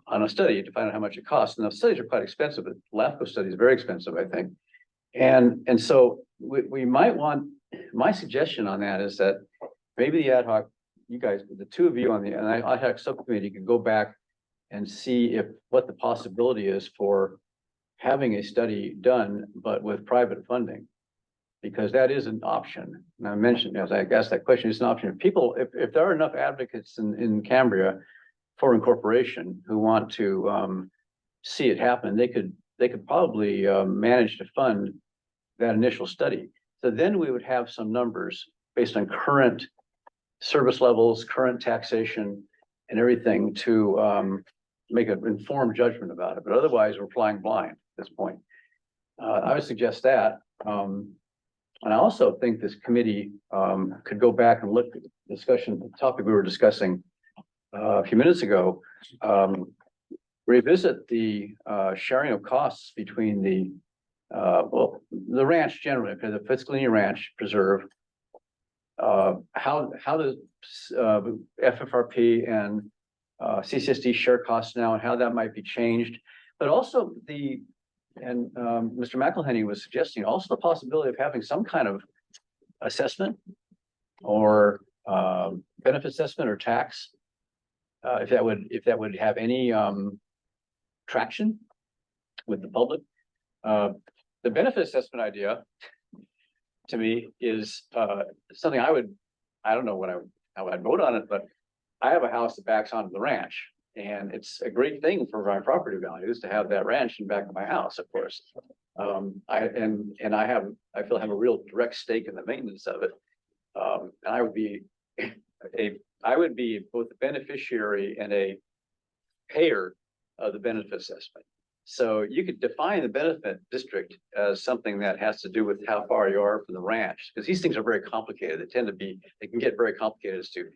on a study to find out how much it costs. And the studies are quite expensive, but LAFCO study is very expensive, I think. And so we might want, my suggestion on that is that maybe the ad hoc, you guys, the two of you on the ad hoc subcommittee could go back and see what the possibility is for having a study done, but with private funding. Because that is an option. And I mentioned, as I asked that question, it's an option. If there are enough advocates in Cambria for incorporation who want to see it happen, they could probably manage to fund that initial study. So then we would have some numbers based on current service levels, current taxation, and everything to make an informed judgment about it. But otherwise, we're flying blind at this point. I would suggest that. And I also think this committee could go back and look at the topic we were discussing a few minutes ago. Revisit the sharing of costs between the ranch generally, okay, the Fitzglini Ranch Preserve. How does FFRP and CSD share costs now, and how that might be changed, but also Mr. McElhenney was suggesting also the possibility of having some kind of assessment or benefit assessment or tax, if that would have any traction with the public. The benefit assessment idea to me is something I don't know how I'd vote on it, but I have a house that backs onto the ranch. And it's a great thing for my property values to have that ranch in back of my house, of course. I feel I have a real direct stake in the maintenance of it. And I would be both a beneficiary and a payer of the benefit assessment. So you could define the benefit district as something that has to do with how far you are from the ranch, because these things are very complicated. They can get very complicated as to,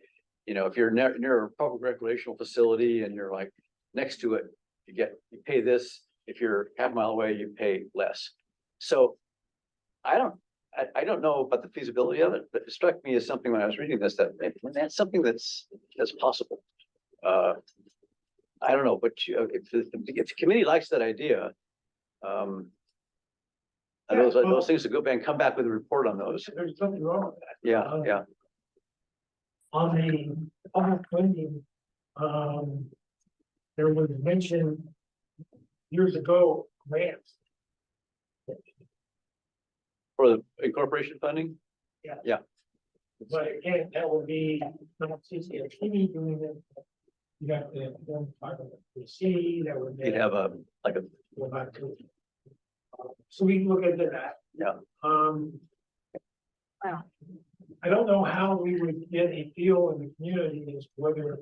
if you're near a public recreational facility and you're like next to it, you pay this. If you're half a mile away, you pay less. So I don't know about the feasibility of it, but it struck me as something when I was reading this, that that's something that's possible. I don't know, but if the committee likes that idea, those things to go back and come back with a report on those. There's nothing wrong with that. Yeah. On the public funding, there was mention years ago, grants. For the incorporation funding? Yeah. But again, that would be, not CCFD doing it. You got the city that would. You'd have so we can look into that. Yeah. I don't know how we would get a feel in the community as to whether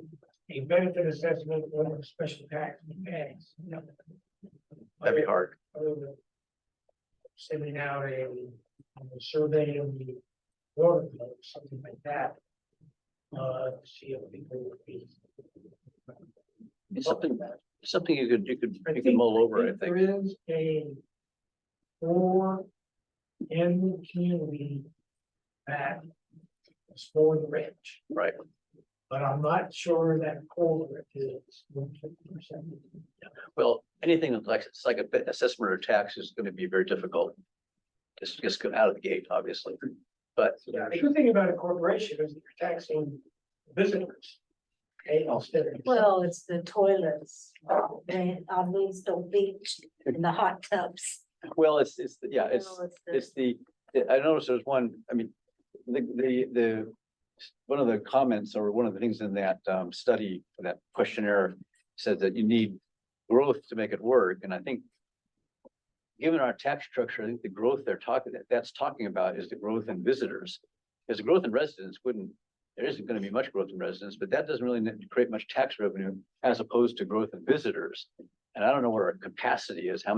a benefit assessment or a special tax be paid. That'd be hard. Other than sending out a survey of the water flow, something like that. To see if people would be. It's something you could mull over, I think. There is a core in the community that is for the rich. Right. But I'm not sure that core is 150%. Well, anything that's like a assessment or tax is going to be very difficult. Just go out of the gate, obviously. But Yeah, the good thing about a corporation is that you're taxing visitors. Okay, instead of. Well, it's the toilets, on Leedsville Beach, in the hot tubs. well, I noticed there's one, I mean, one of the comments or one of the things in that study, that questionnaire said that you need growth to make it work. And I think given our tax structure, I think the growth that's talking about is the growth in visitors. Because the growth in residents there isn't going to be much growth in residents, but that doesn't really create much tax revenue as opposed to growth in visitors. And I don't know what our capacity is, how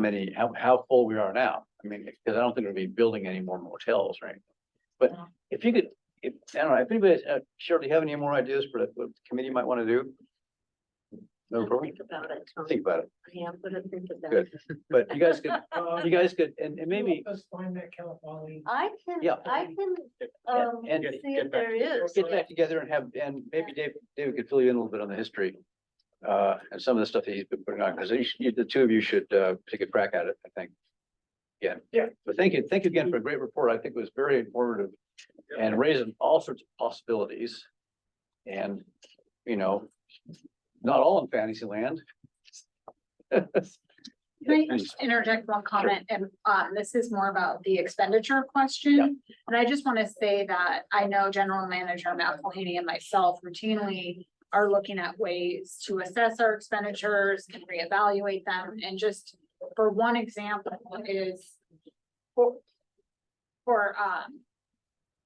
full we are now. I mean, because I don't think we'll be building any more motels, right? But if you could, I don't know, if anybody, Shirley, have any more ideas for what the committee might want to do? No, Think about it. Tom. think about it. Yeah, put it think about Good. it. But you guys could, and maybe. Let's find that California. I can Yeah. see if there is. Get back together and maybe David could fill you in a little bit on the history and some of the stuff that he's been putting on, because the two of you should, take a crack at it, I think. Yeah, but thank you again for a great report. I think it was very informative and raising all sorts of possibilities. And, you know, not all in fantasy land. Can I just interject one comment? And this is more about the expenditure question. And I just want to say that I know General Manager Matt Mulhaney and myself routinely are looking at ways to assess our expenditures and reevaluate them. And just for one example is for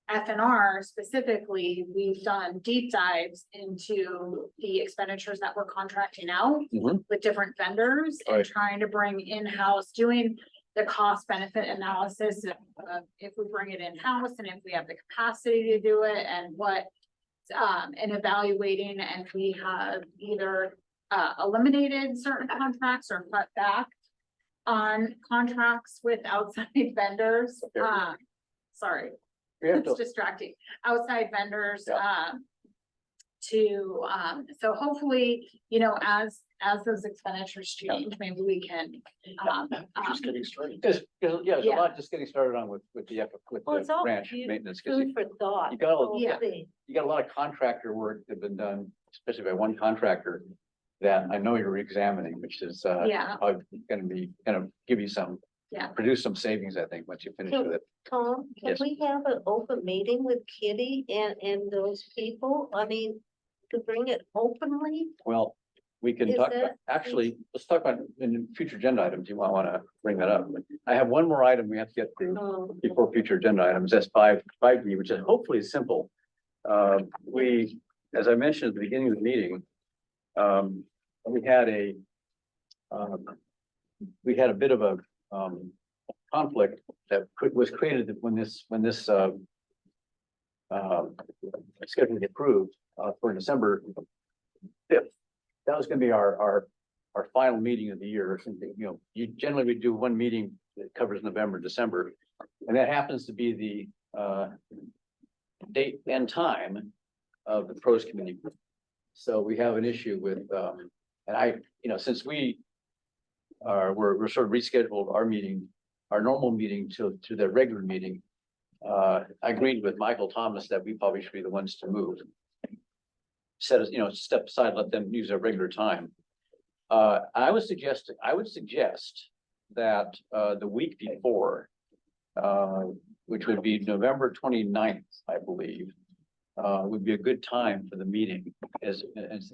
FNR specifically, we've done deep dives into the expenditures that we're contracting out Mhm. with different vendors and Right. trying to bring in-house, doing the cost benefit analysis of if we bring it in-house and if we have the capacity to do it and what and evaluating, and we have either eliminated certain contracts or cut back on contracts with outside vendors. Okay. Sorry. We have It's to, distracting, outside vendors, Yeah. so hopefully, you know, as those expenditures change, maybe we can. Just getting started. because, there's a Yeah. lot just getting started on with Well, it's the all branch food- maintenance. 'Cause Food for thought. you got all- Whole Yeah. thing. you got a lot of contractor work that's been done, especially by one contractor, that I know you're examining, which is, Yeah, probably gonna give you some, Yeah. produce some savings, I think, once you finish So- with it. Tom, can Yes. we have an open meeting with Kitty and those people? I mean, to bring it openly? Well, we can Is talk, that- actually, let's talk about in future agenda items. You might want to bring that up. I have one more item we have to get through before future agenda items. That's five B, which is hopefully simple. We, as I mentioned at the beginning of the meeting, we had a bit of a, conflict that was created when this, schedule was approved, for December 5th. That was gonna be our final meeting of the year. You know, generally we do one meeting that covers November, December. And that happens to be the, date and time of the pros committee. So we have an issue with, and since we're sort of rescheduled our meeting, our normal meeting to the regular meeting. I agreed with Michael Thomas that we probably should be the ones to move. Step aside, let them use their regular time. I would suggest that the week before, which would be November 29th, I believe, would be a good time for the meeting instead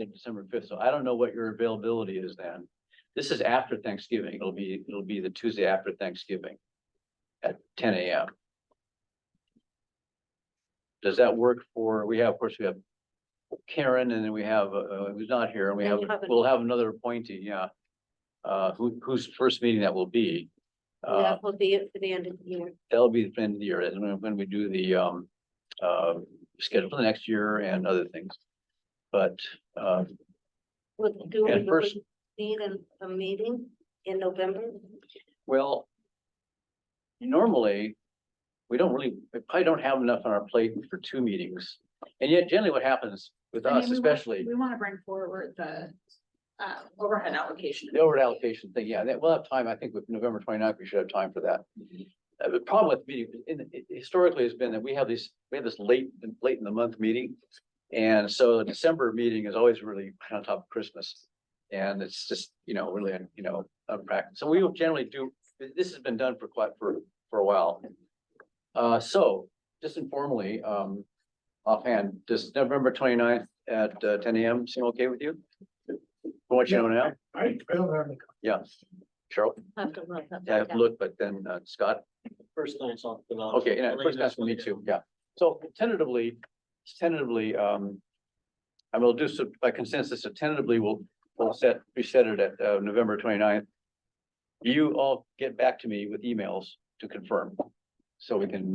of December 5th. So I don't know what your availability is then. This is after Thanksgiving. It'll be the Tuesday after Thanksgiving at 10 a.m. Does that work of course, we have Karen, and then we have, who's not here, and Then you have we'll have another appointee, yeah. Whose first meeting that will be. That will be it for the end of the year. That'll be the end of the year, and when we do the, schedule for the next year and other things. But, Do we And first- really need a meeting in November? well, normally, we probably don't have enough on our plate for two meetings. And yet generally what happens with us especially, We want to bring forward the overhead allocation. the overhead allocation thing, yeah, we'll have time. I think with November 29th, we should have time for that. The problem with meeting, historically has been that we have this late in the month meeting. And so the December meeting is always really on top of Christmas. And it's just, really, unpractical. So we will generally this has been done for a while. So just informally, offhand, does November 29th at 10 a.m. seem okay with you? For what you know now? I don't have any. Yeah. Cheryl, I have to look up I have that. to look, but then Scott, First night's off. okay, yeah, first that's for me too, yeah. So tentatively, I will do so by consensus, so tentatively we'll reset it at November 29th. You all get back to me with emails to confirm, so we can,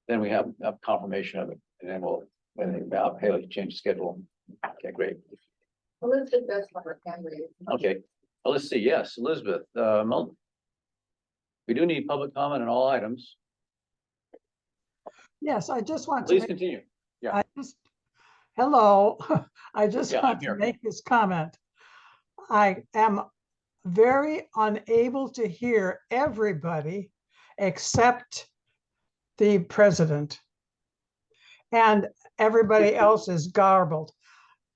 then we have confirmation of it, and then hey, let's change the schedule. Okay, great. Elizabeth does cover Cambria. Okay, well, let's see, yes, Elizabeth, we do need public comment on all items. Yes, I just want to. Please continue. Yeah. I just Hello, I just Yeah, I'm want to here. make this comment. I am very unable to hear everybody except the president. And everybody else is garbled.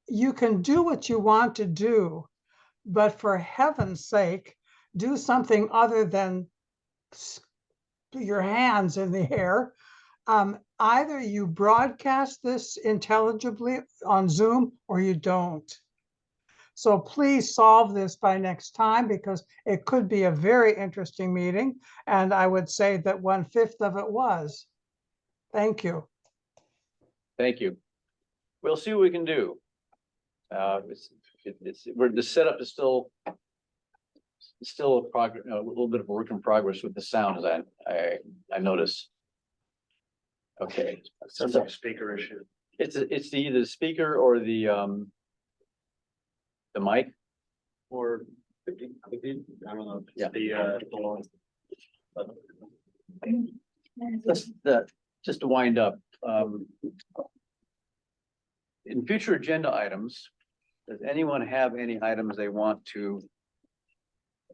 You can do what you want to do, but for heaven's sake, do something other than your hands in the air. Either you broadcast this intelligibly on Zoom or you don't. So please solve this by next time because it could be a very interesting meeting. And I would say that 1/5 of it was. Thank you. Thank you. We'll see what we can do. The setup is still a progress, a little bit of a work in progress with the sound, as I notice. Okay. Sounds like a speaker issue. It's either the speaker or the mic. Or, I don't know. Yeah. The Just to wind up, in future agenda items, does anyone have any items they want to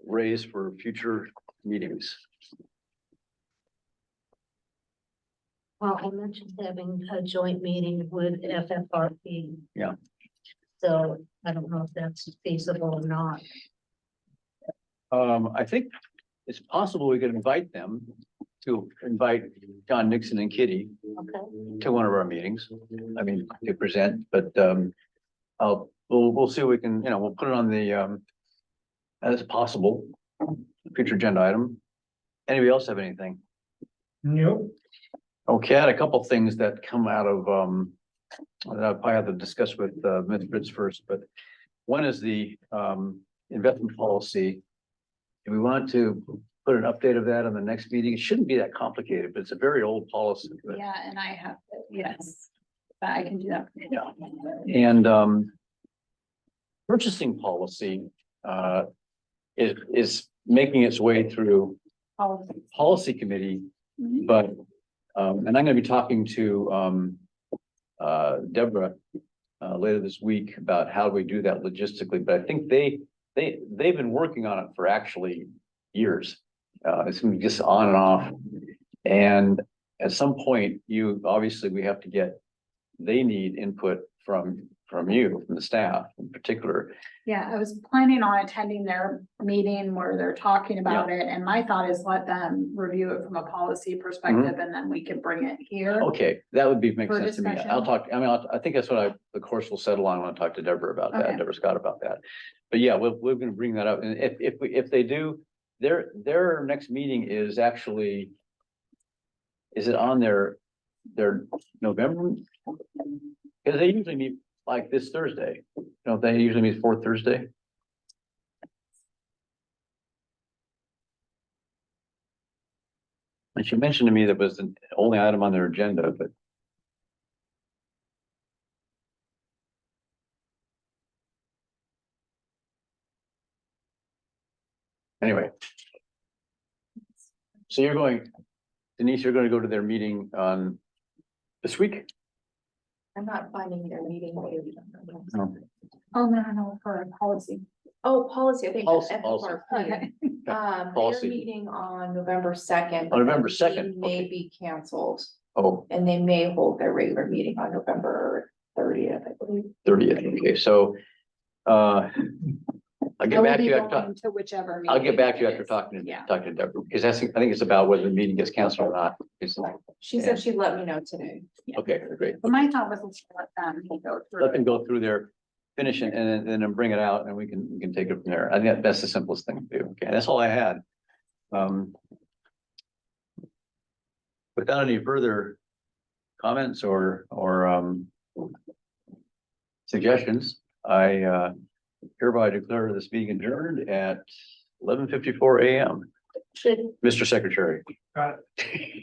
raise for future meetings? Well, I mentioned having a joint meeting with FFRP. Yeah. So I don't know if that's feasible or not. I think it's possible we could invite them to invite John Nixon and Kitty Okay. to one of our meetings. I mean, to present, but we'll see what we can, we'll put it on the as possible future agenda item. Anybody else have anything? Nope. Okay, I had a couple things that come out of that I probably have to discuss with Ms. Fritz first, but one is the investment policy. Do we want to put an update of that on the next meeting? It shouldn't be that complicated, but it's a very old policy. But, Yeah, and I have, yes, but I can do that. yeah. And purchasing policy is making its way through policy committee, Mhm. but and I'm going to be talking to Deborah later this week about how we do that logistically. But I think they've been working on it for actually years. It's gonna be just on and off. And at some point, we have to get, they need input from you, from the staff in particular. Yeah, I was planning on attending their meeting where they're talking about it, and my thought is let them review it from a policy perspective, and then we can bring it here. Okay, that would make For sense to me. discussion. I'll talk, I think that's what the course will settle on when I talk to Deborah about that, Okay. Deborah Scott about that. But yeah, we're gonna bring that up. And if they do, their next meeting is actually, is it on their November? Because they usually meet like this Thursday. Don't they usually meet fourth Thursday? And she mentioned to me that was the only item on their agenda, but. Anyway. So you're going, Denise, you're gonna go to their meeting on this week? I'm not finding their meeting. No. Oh, no, for policy. Oh, policy, I think. Policy. Okay. They're Policy. meeting on November 2nd. On November 2nd, May okay. be canceled, Oh, and they may hold their regular meeting on November 30th, I believe. 30th, okay, so, I'll I get will back to be you after, going to whichever. I'll get meeting back to you it after is. talking Yeah. to Deborah, because I think it's about whether the meeting gets canceled or not. She said she'd let me know today. Okay, great. But my thought was to let them go through. Let them it. go through their finish it and then bring it out and we can take it from there. I think that's the simplest thing to do. Okay, that's all I had. Without any further comments or suggestions, I hereby declare this meeting adjourned at 11:54 a.m. Should Mr. Secretary. Got it.